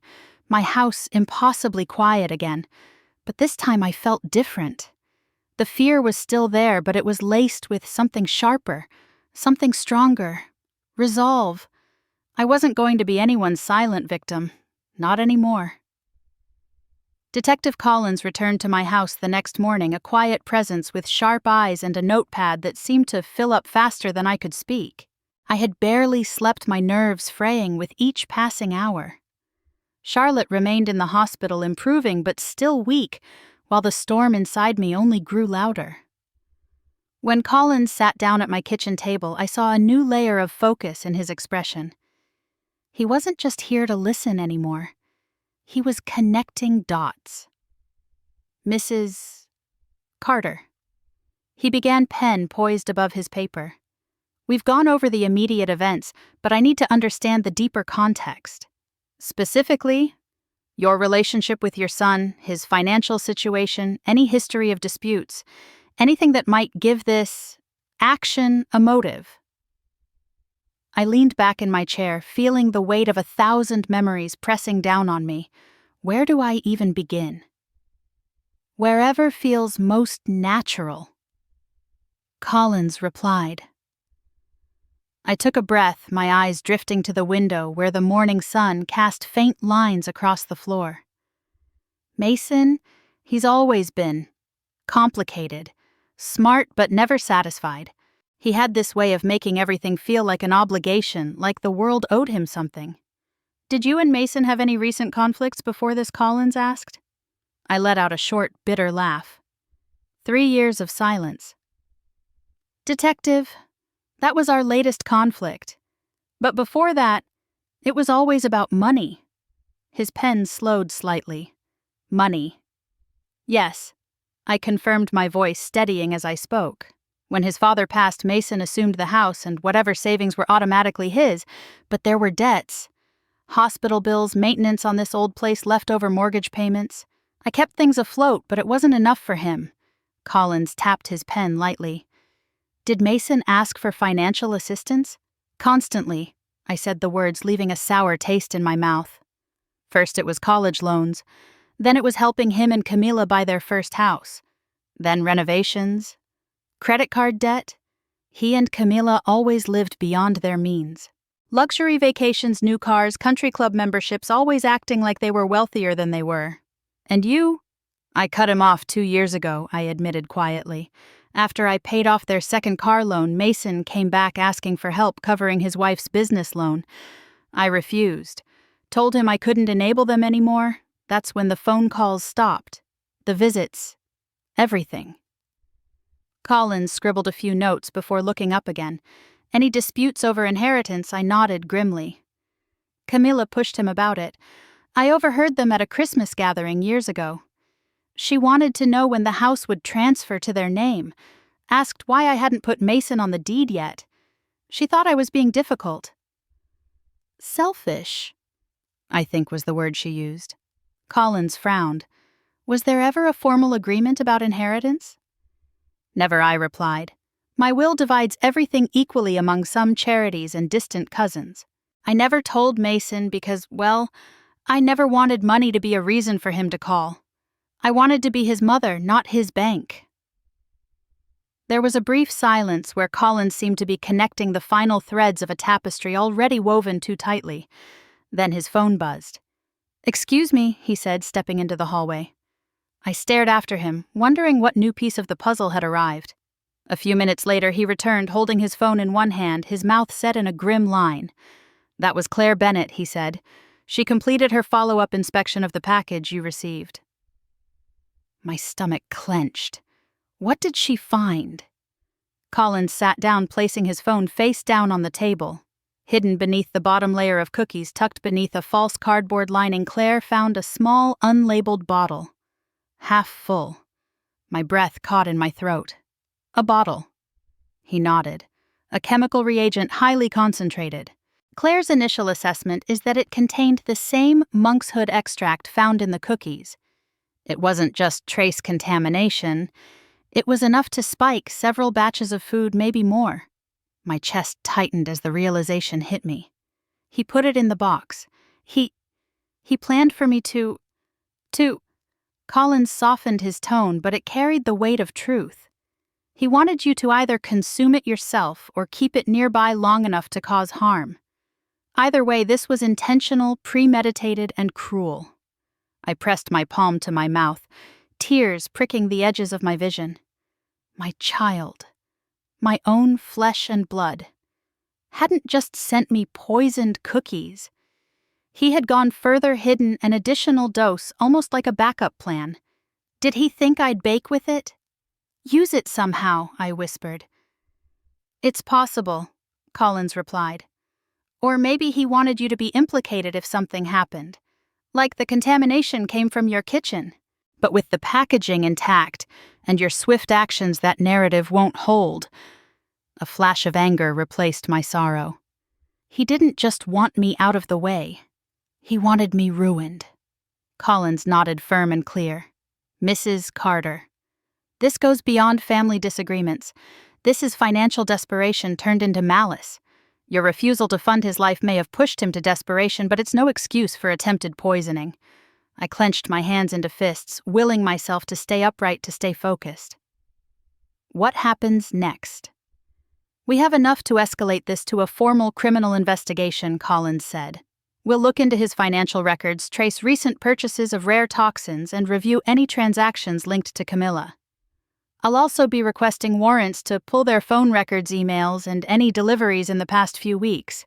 my house impossibly quiet again, but this time I felt different. The fear was still there, but it was laced with something sharper, something stronger. Resolve. I wasn't going to be anyone's silent victim. Not anymore. Detective Collins returned to my house the next morning, a quiet presence with sharp eyes and a notepad that seemed to fill up faster than I could speak. I had barely slept, my nerves fraying with each passing hour. Charlotte remained in the hospital, improving but still weak, while the storm inside me only grew louder. When Collins sat down at my kitchen table, I saw a new layer of focus in his expression. He wasn't just here to listen anymore. He was connecting dots. Mrs. Carter. He began, pen poised above his paper. We've gone over the immediate events, but I need to understand the deeper context. Specifically, your relationship with your son, his financial situation, any history of disputes, anything that might give this action a motive. I leaned back in my chair, feeling the weight of 1,000 memories pressing down on me. Where do I even begin? Wherever feels most natural. Collins replied. I took a breath, my eyes drifting to the window where the morning sun cast faint lines across the floor. Mason, he's always been complicated, smart but never satisfied. He had this way of making everything feel like an obligation, like the world owed him something. Did you and Mason have any recent conflicts before this? Collins asked. I let out a short, bitter laugh. 3 years of silence. Detective, that was our latest conflict. But before that, it was always about money. His pen slowed slightly. Money. Yes, I confirmed, my voice steadying as I spoke. When his father passed, Mason assumed the house and whatever savings were automatically his, but there were debts. Hospital bills, maintenance on this old place, leftover mortgage payments. I kept things afloat, but it wasn't enough for him. Collins tapped his pen lightly. Did Mason ask for financial assistance? Constantly, I said the words, leaving a sour taste in my mouth. First it was college loans. Then it was helping him and Camila buy their first house. Then renovations. Credit card debt? He and Camila always lived beyond their means. Luxury vacations, new cars, country club memberships, always acting like they were wealthier than they were. And you? I cut him off 2 years ago, I admitted quietly. After I paid off their second car loan, Mason came back asking for help covering his wife's business loan. I refused. Told him I couldn't enable them anymore. That's when the phone calls stopped. The visits. Everything. Collins scribbled a few notes before looking up again. Any disputes over inheritance? I nodded grimly. Camilla pushed him about it. I overheard them at a Christmas gathering years ago. She wanted to know when the house would transfer to their name. asked why I hadn't put Mason on the deed yet. She thought I was being difficult. Selfish, I think was the word she used. Collins frowned. Was there ever a formal agreement about inheritance? Never, I replied. My will divides everything equally among some charities and distant cousins. I never told Mason because, well, I never wanted money to be a reason for him to call. I wanted to be his mother, not his bank. There was a brief silence where Collins seemed to be connecting the final threads of a tapestry already woven too tightly. Then his phone buzzed. "Excuse me," he said, stepping into the hallway. I stared after him, wondering what new piece of the puzzle had arrived. A few minutes later, he returned, holding his phone in one hand, his mouth set in a grim line. "That was Claire Bennett," he said. "She completed her follow-up inspection of the package you received." My stomach clenched. What did she find? Collins sat down, placing his phone face down on the table. Hidden beneath the bottom layer of cookies, tucked beneath a false cardboard lining, Claire found a small, unlabeled bottle. Half full. My breath caught in my throat. "A bottle." He nodded. "A chemical reagent highly concentrated. Claire's initial assessment is that it contained the same monkshood extract found in the cookies. It wasn't just trace contamination. It was enough to spike several batches of food, maybe more." My chest tightened as the realization hit me. "He put it in the box. He planned for me to... Collins softened his tone, but it carried the weight of truth. "He wanted you to either consume it yourself or keep it nearby long enough to cause harm. Either way, this was intentional, premeditated, and cruel." I pressed my palm to my mouth, tears pricking the edges of my vision. My child, my own flesh and blood, hadn't just sent me poisoned cookies. He had gone further, hidden an additional dose, almost like a backup plan. Did he think I'd bake with it? "Use it somehow," I whispered. "It's possible," Collins replied. "Or maybe he wanted you to be implicated if something happened. Like the contamination came from your kitchen. But with the packaging intact and your swift actions, that narrative won't hold." A flash of anger replaced my sorrow. He didn't just want me out of the way. He wanted me ruined. Collins nodded firm and clear. "Mrs. Carter. This goes beyond family disagreements. This is financial desperation turned into malice. Your refusal to fund his life may have pushed him to desperation, but it's no excuse for attempted poisoning." I clenched my hands into fists, willing myself to stay upright, to stay focused. What happens next? "We have enough to escalate this to a formal criminal investigation," Collins said. "We'll look into his financial records, trace recent purchases of rare toxins, and review any transactions linked to Camilla. I'll also be requesting warrants to pull their phone records, emails, and any deliveries in the past few weeks."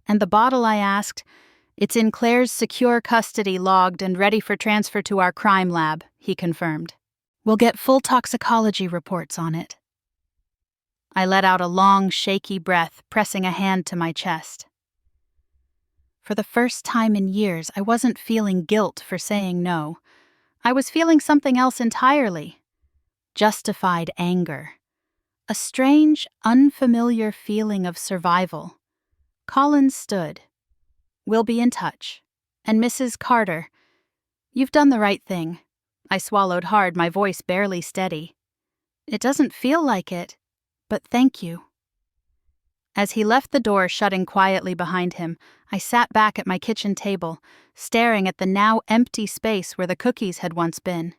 "And the bottle?" I asked. "It's in Claire's secure custody, logged and ready for transfer to our crime lab," he confirmed. "We'll get full toxicology reports on it." I let out a long, shaky breath, pressing a hand to my chest. For the first time in years, I wasn't feeling guilt for saying no. I was feeling something else entirely. Justified anger. A strange, unfamiliar feeling of survival. Collins stood. "We'll be in touch. And Mrs. Carter, you've done the right thing." I swallowed hard, my voice barely steady. "It doesn't feel like it, but thank you." As he left the door shutting quietly behind him, I sat back at my kitchen table, staring at the now empty space where the cookies had once been.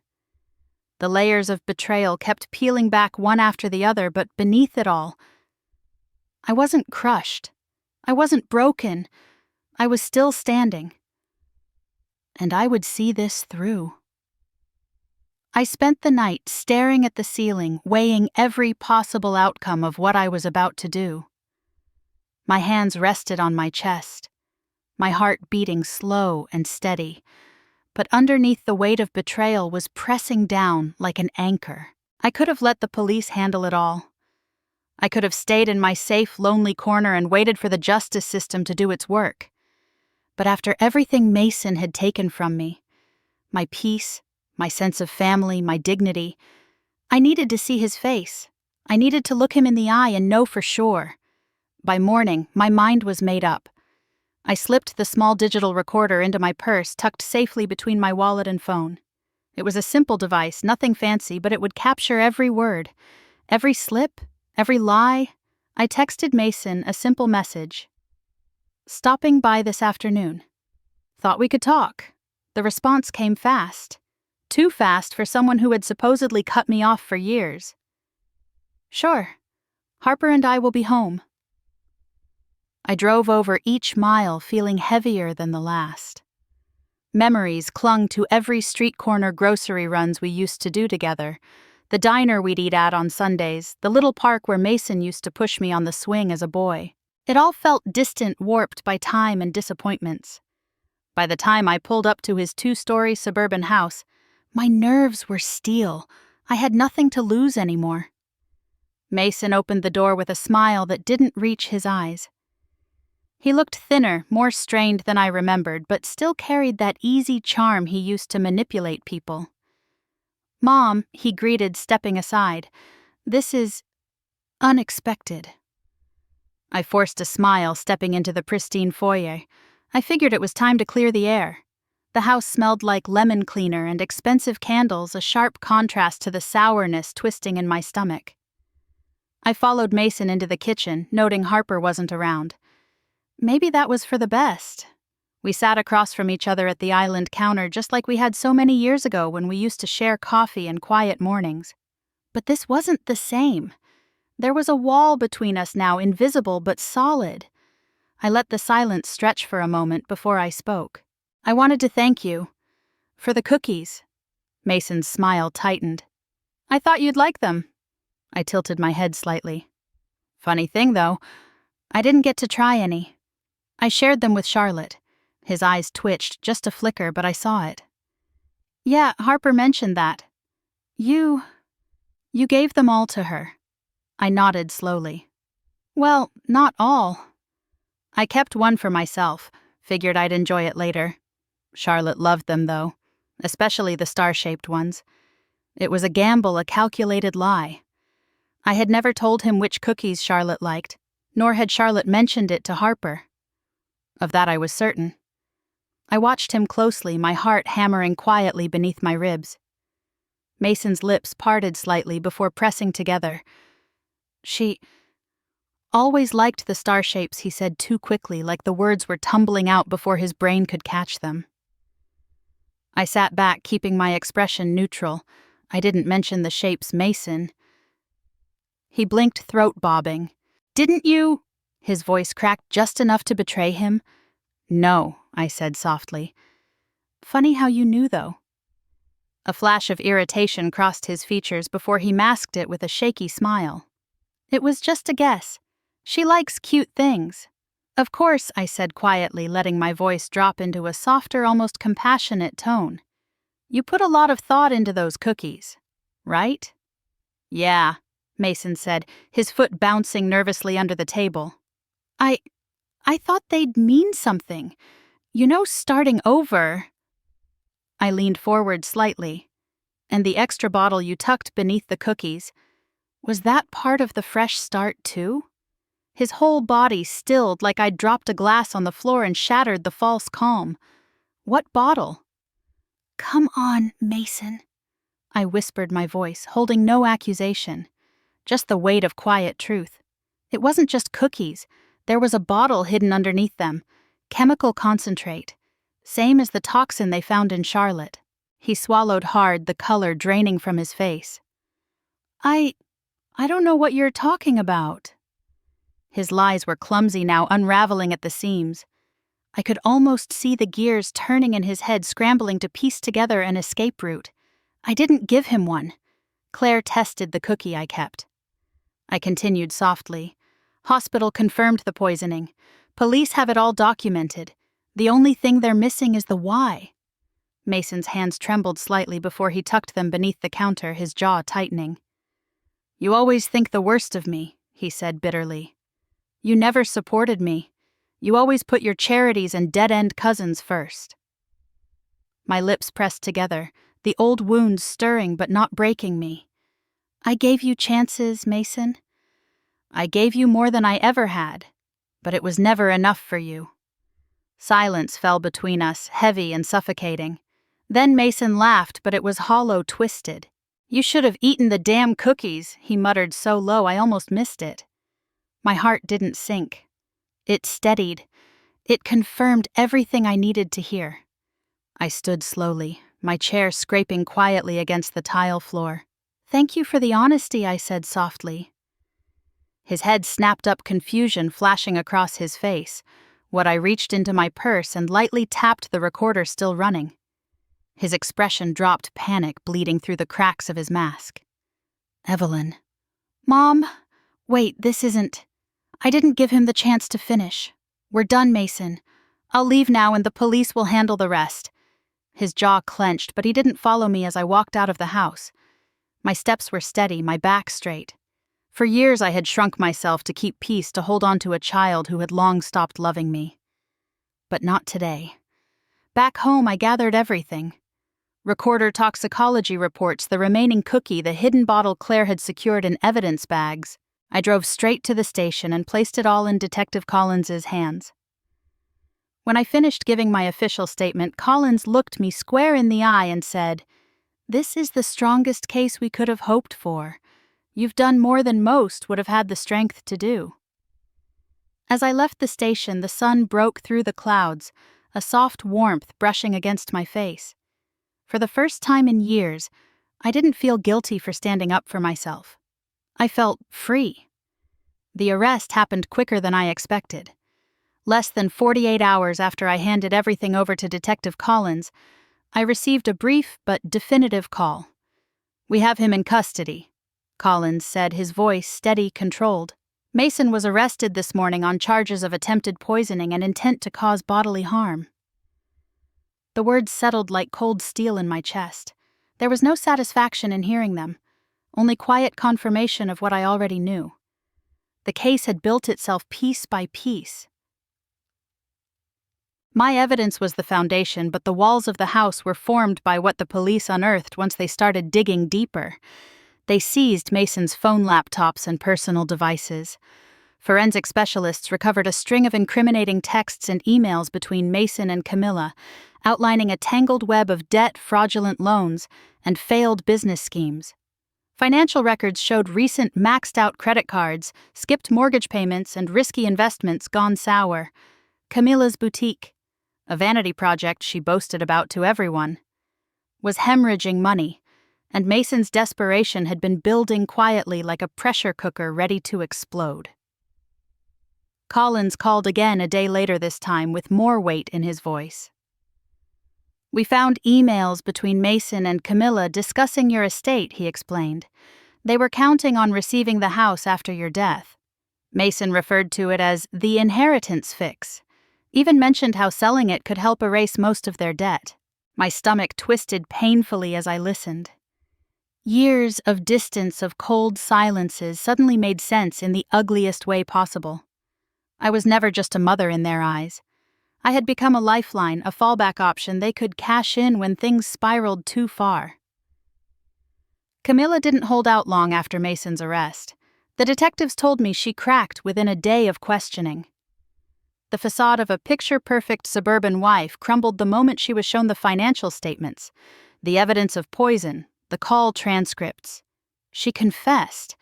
The layers of betrayal kept peeling back one after the other, but beneath it all, I wasn't crushed. I wasn't broken. I was still standing. And I would see this through. I spent the night staring at the ceiling, weighing every possible outcome of what I was about to do. My hands rested on my chest, my heart beating slow and steady, but underneath the weight of betrayal was pressing down like an anchor. I could have let the police handle it all. I could have stayed in my safe, lonely corner and waited for the justice system to do its work. But after everything Mason had taken from me, my peace, my sense of family, my dignity, I needed to see his face. I needed to look him in the eye and know for sure. By morning, my mind was made up. I slipped the small digital recorder into my purse, tucked safely between my wallet and phone. It was a simple device, nothing fancy, but it would capture every word, every slip, every lie. I texted Mason a simple message. Stopping by this afternoon. Thought we could talk. The response came fast. Too fast for someone who had supposedly cut me off for years. Sure. Harper and I will be home. I drove over each mile, feeling heavier than the last. Memories clung to every street corner grocery runs we used to do together, the diner we'd eat at on Sundays, the little park where Mason used to push me on the swing as a boy. It all felt distant, warped by time and disappointments. By the time I pulled up to his 2-story suburban house, my nerves were steel. I had nothing to lose anymore. Mason opened the door with a smile that didn't reach his eyes. He looked thinner, more strained than I remembered, but still carried that easy charm he used to manipulate people. Mom, he greeted, stepping aside. This is unexpected. I forced a smile, stepping into the pristine foyer. I figured it was time to clear the air. The house smelled like lemon cleaner and expensive candles, a sharp contrast to the sourness twisting in my stomach. I followed Mason into the kitchen, noting Harper wasn't around. Maybe that was for the best. We sat across from each other at the island counter just like we had so many years ago when we used to share coffee and quiet mornings. But this wasn't the same. There was a wall between us now, invisible but solid. I let the silence stretch for a moment before I spoke. I wanted to thank you. For the cookies. Mason's smile tightened. I thought you'd like them. I tilted my head slightly. Funny thing, though, I didn't get to try any. I shared them with Charlotte. His eyes twitched, just a flicker, but I saw it. Yeah, Harper mentioned that. You gave them all to her. I nodded slowly. Well, not all. I kept one for myself, figured I'd enjoy it later. Charlotte loved them, though, especially the star-shaped ones. It was a gamble, a calculated lie. I had never told him which cookies Charlotte liked, nor had Charlotte mentioned it to Harper. Of that I was certain. I watched him closely, my heart hammering quietly beneath my ribs. Mason's lips parted slightly before pressing together. She always liked the star shapes, he said too quickly, like the words were tumbling out before his brain could catch them. I sat back, keeping my expression neutral. I didn't mention the shapes Mason. He blinked, throat-bobbing. Didn't you? His voice cracked just enough to betray him. No, I said softly. Funny how you knew, though. A flash of irritation crossed his features before he masked it with a shaky smile. It was just a guess. She likes cute things. Of course, I said quietly, letting my voice drop into a softer, almost compassionate tone. You put a lot of thought into those cookies, right? Yeah, Mason said, his foot bouncing nervously under the table. I thought they'd mean something. You know, starting over. I leaned forward slightly. And the extra bottle you tucked beneath the cookies, was that part of the fresh start, too? His whole body stilled like I'd dropped a glass on the floor and shattered the false calm. What bottle? Come on, Mason. I whispered my voice, holding no accusation. Just the weight of quiet truth. It wasn't just cookies. There was a bottle hidden underneath them. Chemical concentrate. Same as the toxin they found in Charlotte. He swallowed hard, the color draining from his face. I don't know what you're talking about. His lies were clumsy now, unraveling at the seams. I could almost see the gears turning in his head, scrambling to piece together an escape route. I didn't give him one. Claire tested the cookie I kept. I continued softly. Hospital confirmed the poisoning. Police have it all documented. The only thing they're missing is the why. Mason's hands trembled slightly before he tucked them beneath the counter, his jaw tightening. You always think the worst of me, he said bitterly. You never supported me. You always put your charities and dead-end cousins first. My lips pressed together, the old wounds stirring but not breaking me. I gave you chances, Mason. I gave you more than I ever had, but it was never enough for you. Silence fell between us, heavy and suffocating. Then Mason laughed, but it was hollow, twisted. You should have eaten the damn cookies, he muttered so low I almost missed it. My heart didn't sink. It steadied. It confirmed everything I needed to hear. I stood slowly, my chair scraping quietly against the tile floor. Thank you for the honesty, I said softly. His head snapped up, confusion flashing across his face. I reached into my purse and lightly tapped the recorder still running. His expression dropped, panic bleeding through the cracks of his mask. Evelyn. Mom, wait, this isn't... I didn't give him the chance to finish. We're done, Mason. I'll leave now and the police will handle the rest. His jaw clenched, but he didn't follow me as I walked out of the house. My steps were steady, my back straight. For years I had shrunk myself to keep peace, to hold on to a child who had long stopped loving me. But not today. Back home I gathered everything. Recorder toxicology reports, the remaining cookie, the hidden bottle Claire had secured in evidence bags. I drove straight to the station and placed it all in Detective Collins's hands. When I finished giving my official statement, Collins looked me square in the eye and said, "This is the strongest case we could have hoped for. You've done more than most would have had the strength to do." As I left the station, the sun broke through the clouds, a soft warmth brushing against my face. For the first time in years, I didn't feel guilty for standing up for myself. I felt free. The arrest happened quicker than I expected. Less than 48 hours after I handed everything over to Detective Collins, I received a brief but definitive call. "We have him in custody," Collins said, his voice steady, controlled. "Mason was arrested this morning on charges of attempted poisoning and intent to cause bodily harm." The words settled like cold steel in my chest. There was no satisfaction in hearing them, only quiet confirmation of what I already knew. The case had built itself piece by piece. My evidence was the foundation, but the walls of the house were formed by what the police unearthed once they started digging deeper. They seized Mason's phone laptops and personal devices. Forensic specialists recovered a string of incriminating texts and emails between Mason and Camilla, outlining a tangled web of debt, fraudulent loans, and failed business schemes. Financial records showed recent maxed-out credit cards, skipped mortgage payments, and risky investments gone sour. Camilla's boutique, a vanity project she boasted about to everyone, was hemorrhaging money, and Mason's desperation had been building quietly like a pressure cooker ready to explode. Collins called again a day later this time with more weight in his voice. "We found emails between Mason and Camilla discussing your estate," he explained. "They were counting on receiving the house after your death. Mason referred to it as the inheritance fix. Even mentioned how selling it could help erase most of their debt." My stomach twisted painfully as I listened. Years of distance, of cold silences, suddenly made sense in the ugliest way possible. I was never just a mother in their eyes. I had become a lifeline, a fallback option they could cash in when things spiraled too far. Camilla didn't hold out long after Mason's arrest. The detectives told me she cracked within a day of questioning. The facade of a picture-perfect suburban wife crumbled the moment she was shown the financial statements, the evidence of poison, the call transcripts. She confessed,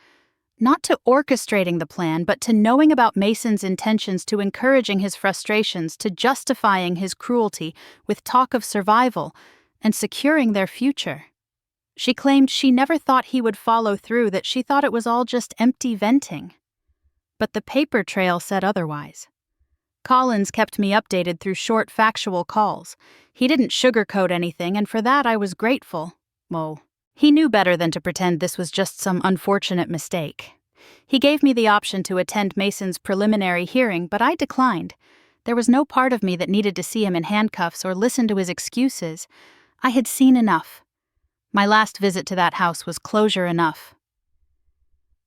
not to orchestrating the plan, but to knowing about Mason's intentions, to encouraging his frustrations, to justifying his cruelty with talk of survival and securing their future. She claimed she never thought he would follow through, that she thought it was all just empty venting. But the paper trail said otherwise. Collins kept me updated through short, factual calls. He didn't sugarcoat anything, and for that I was grateful. Well, he knew better than to pretend this was just some unfortunate mistake. He gave me the option to attend Mason's preliminary hearing, but I declined. There was no part of me that needed to see him in handcuffs or listen to his excuses. I had seen enough. My last visit to that house was closure enough.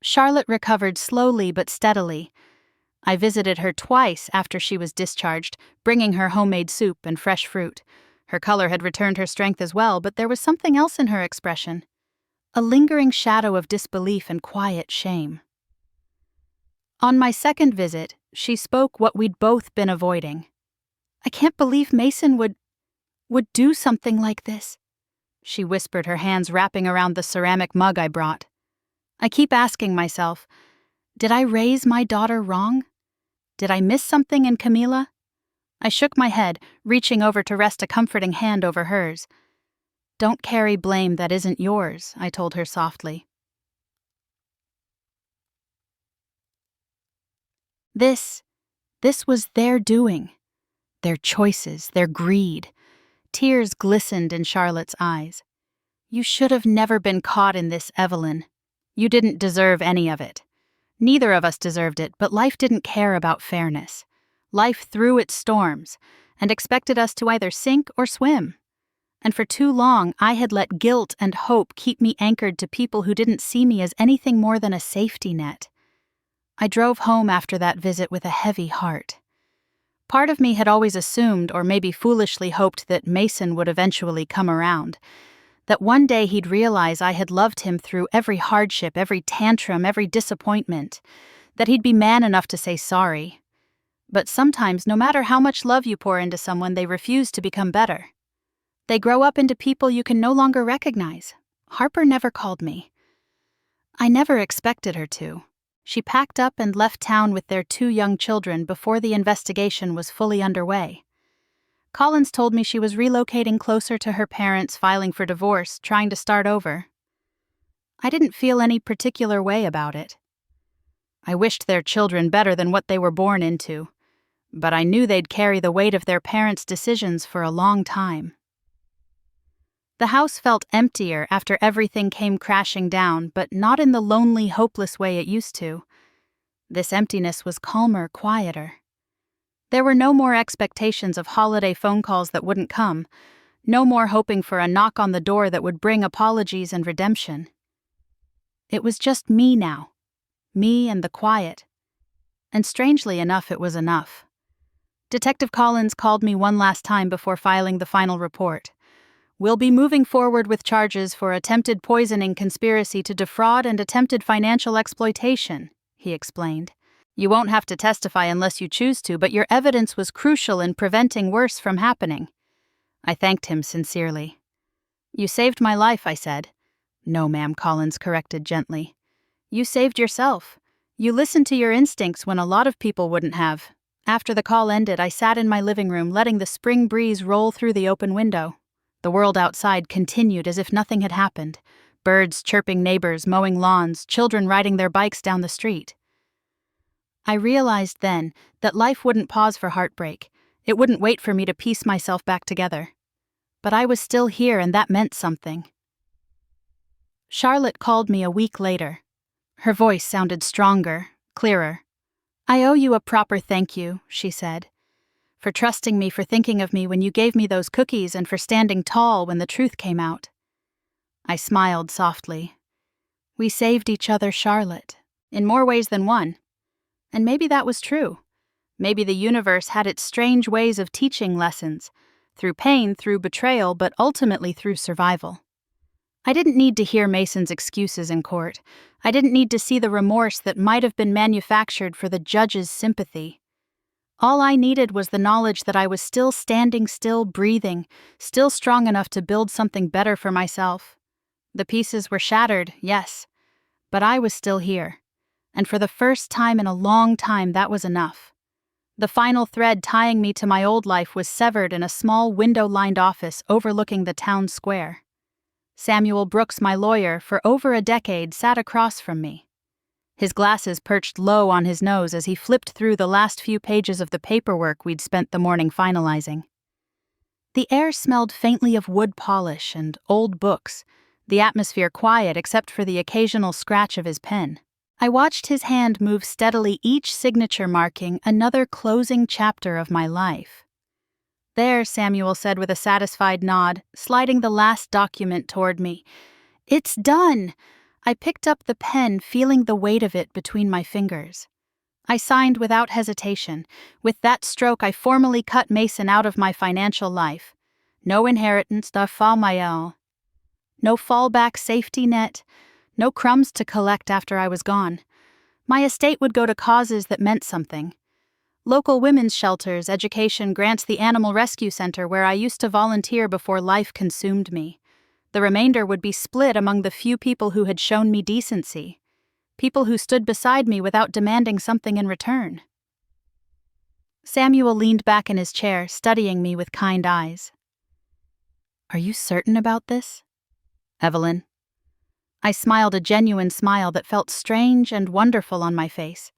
Charlotte recovered slowly but steadily. I visited her twice after she was discharged, bringing her homemade soup and fresh fruit. Her color had returned her strength as well, but there was something else in her expression. a lingering shadow of disbelief and quiet shame. On my second visit, she spoke what we'd both been avoiding. "I can't believe Mason would do something like this," she whispered, her hands wrapping around the ceramic mug I brought. I keep asking myself, did I raise my daughter wrong? Did I miss something in Camila? I shook my head, reaching over to rest a comforting hand over hers. "Don't carry blame that isn't yours," I told her softly. This was their doing. Their choices, their greed. Tears glistened in Charlotte's eyes. "You should have never been caught in this, Evelyn. You didn't deserve any of it. Neither of us deserved it, but life didn't care about fairness. Life threw its storms and expected us to either sink or swim. And for too long, I had let guilt and hope keep me anchored to people who didn't see me as anything more than a safety net." I drove home after that visit with a heavy heart. Part of me had always assumed, or maybe foolishly hoped, that Mason would eventually come around, that one day he'd realize I had loved him through every hardship, every tantrum, every disappointment, that he'd be man enough to say sorry. But sometimes, no matter how much love you pour into someone, they refuse to become better. They grow up into people you can no longer recognize. Harper never called me. I never expected her to. She packed up and left town with their 2 young children before the investigation was fully underway. Collins told me she was relocating closer to her parents, filing for divorce, trying to start over. I didn't feel any particular way about it. I wished their children better than what they were born into, but I knew they'd carry the weight of their parents' decisions for a long time. The house felt emptier after everything came crashing down, but not in the lonely, hopeless way it used to. This emptiness was calmer, quieter. There were no more expectations of holiday phone calls that wouldn't come, no more hoping for a knock on the door that would bring apologies and redemption. It was just me now, me and the quiet. And strangely enough, it was enough. Detective Collins called me one last time before filing the final report. "We'll be moving forward with charges for attempted poisoning, conspiracy to defraud, and attempted financial exploitation," he explained. "You won't have to testify unless you choose to, but your evidence was crucial in preventing worse from happening." I thanked him sincerely. "You saved my life," I said. "No, ma'am," Collins corrected gently. "You saved yourself. You listened to your instincts when a lot of people wouldn't have." After the call ended, I sat in my living room, letting the spring breeze roll through the open window. The world outside continued as if nothing had happened. Birds chirping, neighbors mowing lawns, children riding their bikes down the street. I realized then that life wouldn't pause for heartbreak. It wouldn't wait for me to piece myself back together. But I was still here, and that meant something. Charlotte called me a week later. Her voice sounded stronger, clearer. "I owe you a proper thank you," she said. "For trusting me, for thinking of me when you gave me those cookies, and for standing tall when the truth came out." I smiled softly. We saved each other, Charlotte, in more ways than one. And maybe that was true. Maybe the universe had its strange ways of teaching lessons, through pain, through betrayal, but ultimately through survival. I didn't need to hear Mason's excuses in court. I didn't need to see the remorse that might have been manufactured for the judge's sympathy. All I needed was the knowledge that I was still standing, still breathing, still strong enough to build something better for myself. The pieces were shattered, yes, but I was still here. And for the first time in a long time, that was enough. The final thread tying me to my old life was severed in a small window-lined office overlooking the town square. Samuel Brooks, my lawyer, for over a decade, sat across from me. His glasses perched low on his nose as he flipped through the last few pages of the paperwork we'd spent the morning finalizing. The air smelled faintly of wood polish and old books, the atmosphere quiet except for the occasional scratch of his pen. I watched his hand move steadily, each signature marking another closing chapter of my life. "There," Samuel said with a satisfied nod, sliding the last document toward me. "It's done!" I picked up the pen, feeling the weight of it between my fingers. I signed without hesitation. With that stroke, I formally cut Mason out of my financial life. No inheritance, da fa my own. No fallback safety net, no crumbs to collect after I was gone. My estate would go to causes that meant something. Local women's shelters, education, grants, the Animal Rescue Center where I used to volunteer before life consumed me. The remainder would be split among the few people who had shown me decency. People who stood beside me without demanding something in return. Samuel leaned back in his chair, studying me with kind eyes. "Are you certain about this, Evelyn?" I smiled a genuine smile that felt strange and wonderful on my face.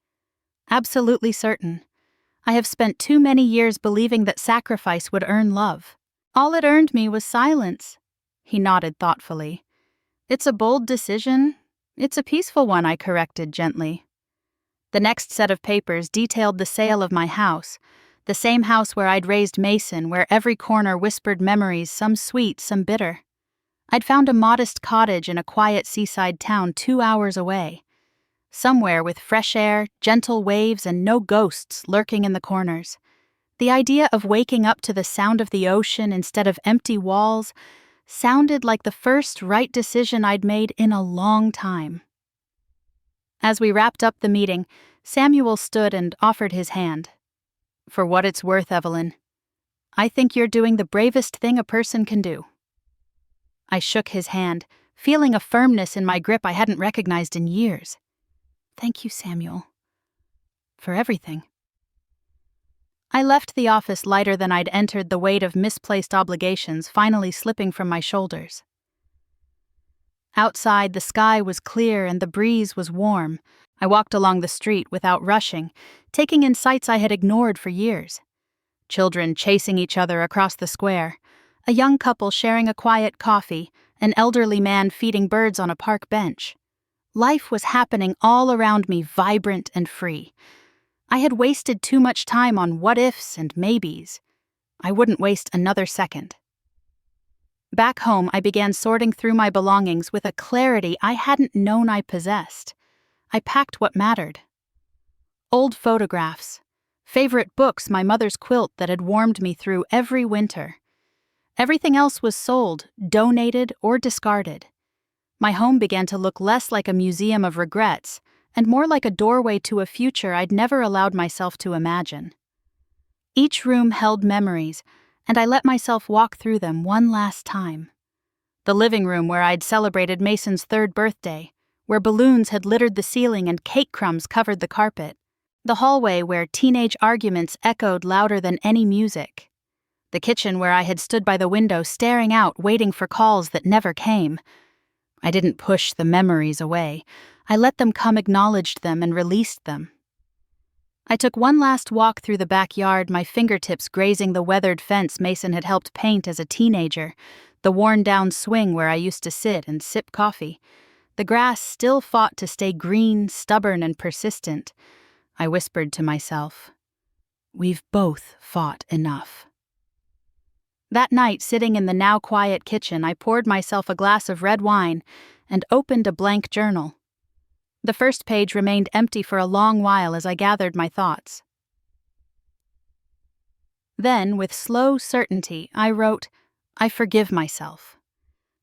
"Absolutely certain. I have spent too many years believing that sacrifice would earn love. All it earned me was silence." He nodded thoughtfully. "It's a bold decision. It's a peaceful one," I corrected gently. The next set of papers detailed the sale of my house, the same house where I'd raised Mason, where every corner whispered memories, some sweet, some bitter. I'd found a modest cottage in a quiet seaside town 2 hours away. Somewhere with fresh air, gentle waves, and no ghosts lurking in the corners. The idea of waking up to the sound of the ocean instead of empty walls sounded like the first right decision I'd made in a long time. As we wrapped up the meeting, Samuel stood and offered his hand. "For what it's worth, Evelyn, I think you're doing the bravest thing a person can do." I shook his hand, feeling a firmness in my grip I hadn't recognized in years. "Thank you, Samuel, for everything." I left the office lighter than I'd entered, the weight of misplaced obligations finally slipping from my shoulders. Outside, the sky was clear and the breeze was warm. I walked along the street without rushing, taking in sights I had ignored for years. Children chasing each other across the square, a young couple sharing a quiet coffee, an elderly man feeding birds on a park bench. Life was happening all around me, vibrant and free. I had wasted too much time on what-ifs and maybes. I wouldn't waste another second. Back home, I began sorting through my belongings with a clarity I hadn't known I possessed. I packed what mattered. Old photographs, favorite books, my mother's quilt that had warmed me through every winter. Everything else was sold, donated, or discarded. My home began to look less like a museum of regrets and more like a doorway to a future I'd never allowed myself to imagine. Each room held memories, and I let myself walk through them one last time. The living room where I'd celebrated Mason's 3rd birthday, where balloons had littered the ceiling and cake crumbs covered the carpet. The hallway where teenage arguments echoed louder than any music. The kitchen where I had stood by the window staring out, waiting for calls that never came. I didn't push the memories away. I let them come, acknowledged them, and released them. I took one last walk through the backyard, my fingertips grazing the weathered fence Mason had helped paint as a teenager, the worn-down swing where I used to sit and sip coffee. The grass still fought to stay green, stubborn, and persistent. I whispered to myself, "We've both fought enough." That night, sitting in the now quiet kitchen, I poured myself a glass of red wine and opened a blank journal. The first page remained empty for a long while as I gathered my thoughts. Then, with slow certainty, I wrote, "I forgive myself."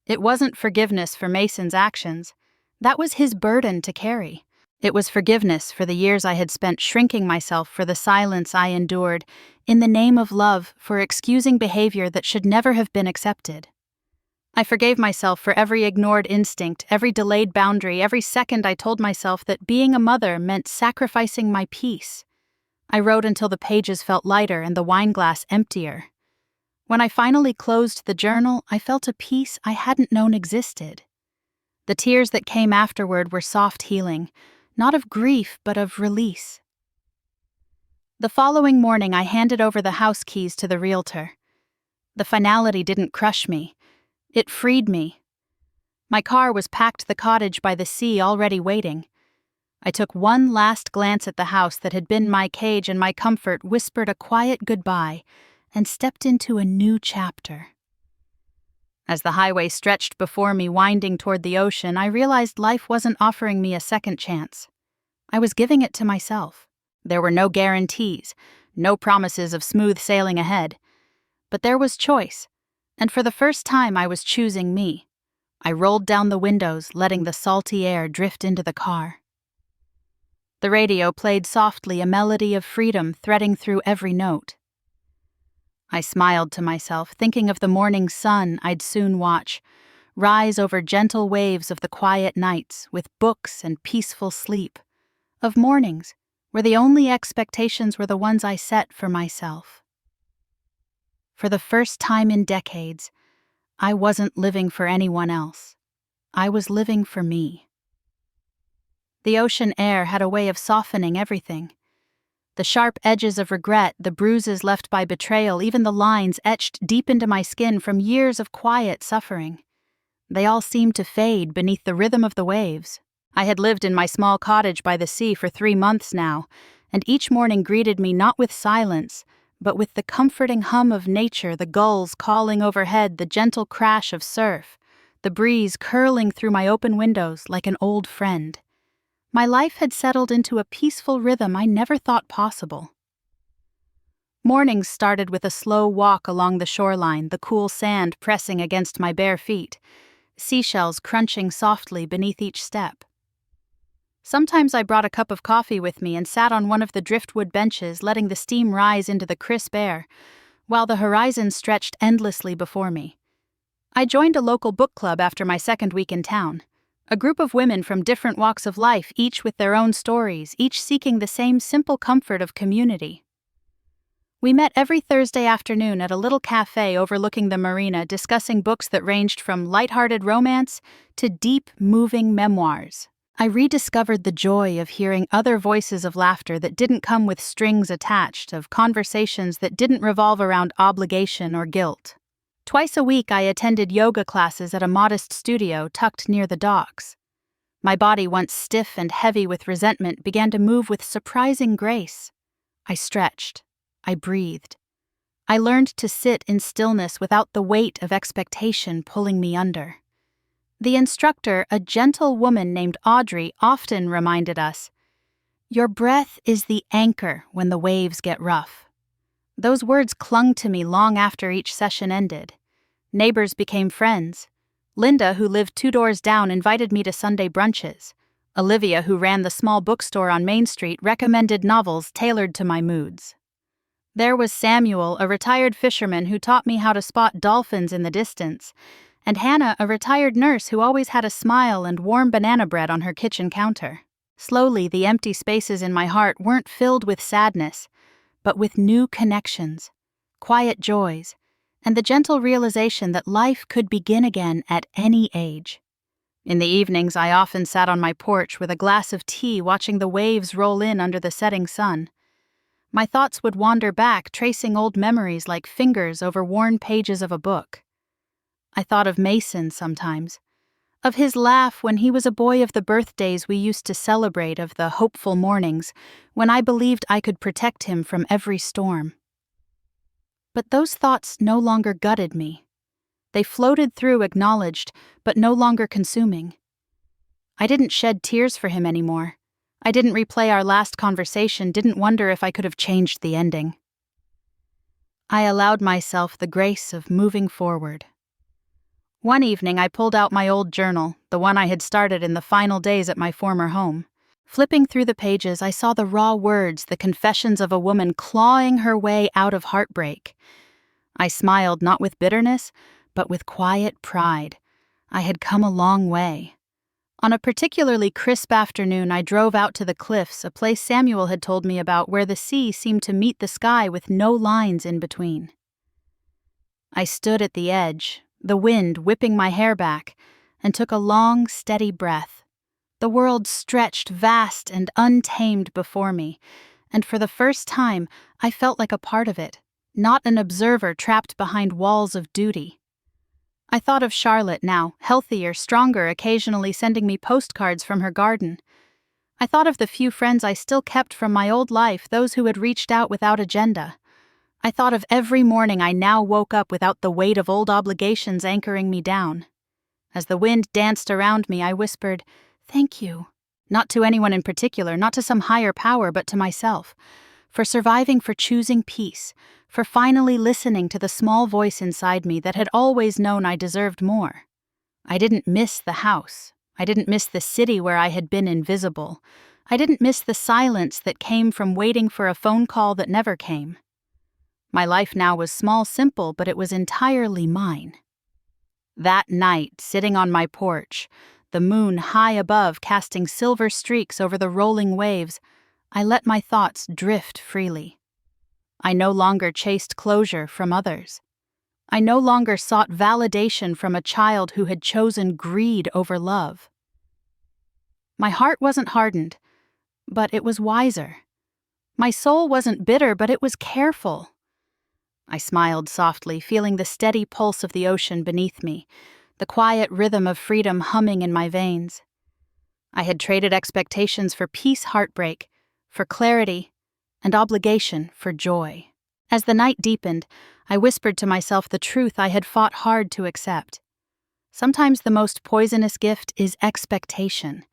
It wasn't forgiveness for Mason's actions. That was his burden to carry. It was forgiveness for the years I had spent shrinking myself, for the silence I endured, in the name of love, for excusing behavior that should never have been accepted. I forgave myself for every ignored instinct, every delayed boundary, every second I told myself that being a mother meant sacrificing my peace. I wrote until the pages felt lighter and the wineglass emptier. When I finally closed the journal, I felt a peace I hadn't known existed. The tears that came afterward were soft healing, not of grief, but of release. The following morning, I handed over the house keys to the realtor. The finality didn't crush me. It freed me. My car was packed the cottage by the sea, already waiting. I took one last glance at the house that had been my cage and my comfort, whispered a quiet goodbye, and stepped into a new chapter. As the highway stretched before me, winding toward the ocean, I realized life wasn't offering me a second chance. I was giving it to myself. There were no guarantees, no promises of smooth sailing ahead. But there was choice, and for the first time I was choosing me. I rolled down the windows, letting the salty air drift into the car. The radio played softly, a melody of freedom threading through every note. I smiled to myself, thinking of the morning sun I'd soon watch, rise over gentle waves of the quiet nights with books and peaceful sleep, of mornings where the only expectations were the ones I set for myself. For the first time in decades, I wasn't living for anyone else. I was living for me. The ocean air had a way of softening everything. The sharp edges of regret, the bruises left by betrayal, even the lines etched deep into my skin from years of quiet suffering. They all seemed to fade beneath the rhythm of the waves. I had lived in my small cottage by the sea for 3 months now, and each morning greeted me not with silence, but with the comforting hum of nature, the gulls calling overhead, the gentle crash of surf, the breeze curling through my open windows like an old friend. My life had settled into a peaceful rhythm I never thought possible. Mornings started with a slow walk along the shoreline, the cool sand pressing against my bare feet, seashells crunching softly beneath each step. Sometimes I brought a cup of coffee with me and sat on one of the driftwood benches, letting the steam rise into the crisp air, while the horizon stretched endlessly before me. I joined a local book club after my second week in town. A group of women from different walks of life, each with their own stories, each seeking the same simple comfort of community. We met every Thursday afternoon at a little cafe overlooking the marina, discussing books that ranged from lighthearted romance to deep, moving memoirs. I rediscovered the joy of hearing other voices of laughter that didn't come with strings attached, of conversations that didn't revolve around obligation or guilt. Twice a week I attended yoga classes at a modest studio tucked near the docks. My body, once stiff and heavy with resentment, began to move with surprising grace. I stretched. I breathed. I learned to sit in stillness without the weight of expectation pulling me under. The instructor, a gentle woman named Audrey, often reminded us, "Your breath is the anchor when the waves get rough." Those words clung to me long after each session ended. Neighbors became friends. Linda, who lived 2 doors down, invited me to Sunday brunches. Olivia, who ran the small bookstore on Main Street, recommended novels tailored to my moods. There was Samuel, a retired fisherman who taught me how to spot dolphins in the distance, and Hannah, a retired nurse who always had a smile and warm banana bread on her kitchen counter. Slowly, the empty spaces in my heart weren't filled with sadness, but with new connections, quiet joys, and the gentle realization that life could begin again at any age. In the evenings, I often sat on my porch with a glass of tea watching the waves roll in under the setting sun. My thoughts would wander back, tracing old memories like fingers over worn pages of a book. I thought of Mason sometimes, of his laugh when he was a boy, of the birthdays we used to celebrate, of the hopeful mornings when I believed I could protect him from every storm. But those thoughts no longer gutted me. They floated through, acknowledged, but no longer consuming. I didn't shed tears for him anymore. I didn't replay our last conversation, didn't wonder if I could have changed the ending. I allowed myself the grace of moving forward. One evening I pulled out my old journal, the one I had started in the final days at my former home. Flipping through the pages, I saw the raw words, the confessions of a woman clawing her way out of heartbreak. I smiled, not with bitterness, but with quiet pride. I had come a long way. On a particularly crisp afternoon, I drove out to the cliffs, a place Samuel had told me about, where the sea seemed to meet the sky with no lines in between. I stood at the edge, the wind whipping my hair back, and took a long, steady breath. The world stretched vast and untamed before me, and for the first time I felt like a part of it, not an observer trapped behind walls of duty. I thought of Charlotte now, healthier, stronger, occasionally sending me postcards from her garden. I thought of the few friends I still kept from my old life, those who had reached out without agenda. I thought of every morning I now woke up without the weight of old obligations anchoring me down. As the wind danced around me, I whispered, "Thank you." Not to anyone in particular, not to some higher power, but to myself. For surviving, for choosing peace, for finally listening to the small voice inside me that had always known I deserved more. I didn't miss the house. I didn't miss the city where I had been invisible. I didn't miss the silence that came from waiting for a phone call that never came. My life now was small, simple, but it was entirely mine. That night, sitting on my porch, the moon high above casting silver streaks over the rolling waves, I let my thoughts drift freely. I no longer chased closure from others. I no longer sought validation from a child who had chosen greed over love. My heart wasn't hardened, but it was wiser. My soul wasn't bitter, but it was careful. I smiled softly, feeling the steady pulse of the ocean beneath me, the quiet rhythm of freedom humming in my veins. I had traded expectations for peace, heartbreak, for clarity, and obligation for joy. As the night deepened, I whispered to myself the truth I had fought hard to accept. Sometimes the most poisonous gift is expectation,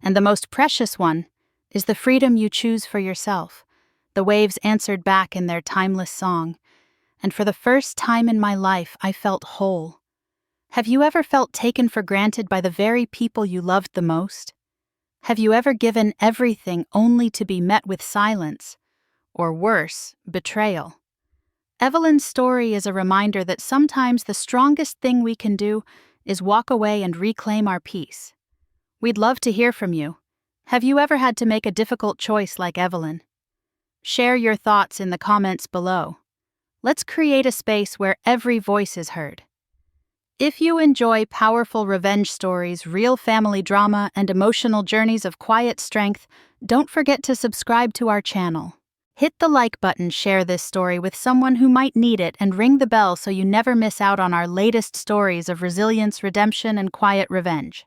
and the most precious one is the freedom you choose for yourself. The waves answered back in their timeless song, and for the first time in my life, I felt whole. Have you ever felt taken for granted by the very people you loved the most? Have you ever given everything only to be met with silence, or worse, betrayal? Evelyn's story is a reminder that sometimes the strongest thing we can do is walk away and reclaim our peace. We'd love to hear from you. Have you ever had to make a difficult choice like Evelyn? Share your thoughts in the comments below. Let's create a space where every voice is heard. If you enjoy powerful revenge stories, real family drama, and emotional journeys of quiet strength, don't forget to subscribe to our channel. Hit the like button, share this story with someone who might need it, and ring the bell so you never miss out on our latest stories of resilience, redemption, and quiet revenge.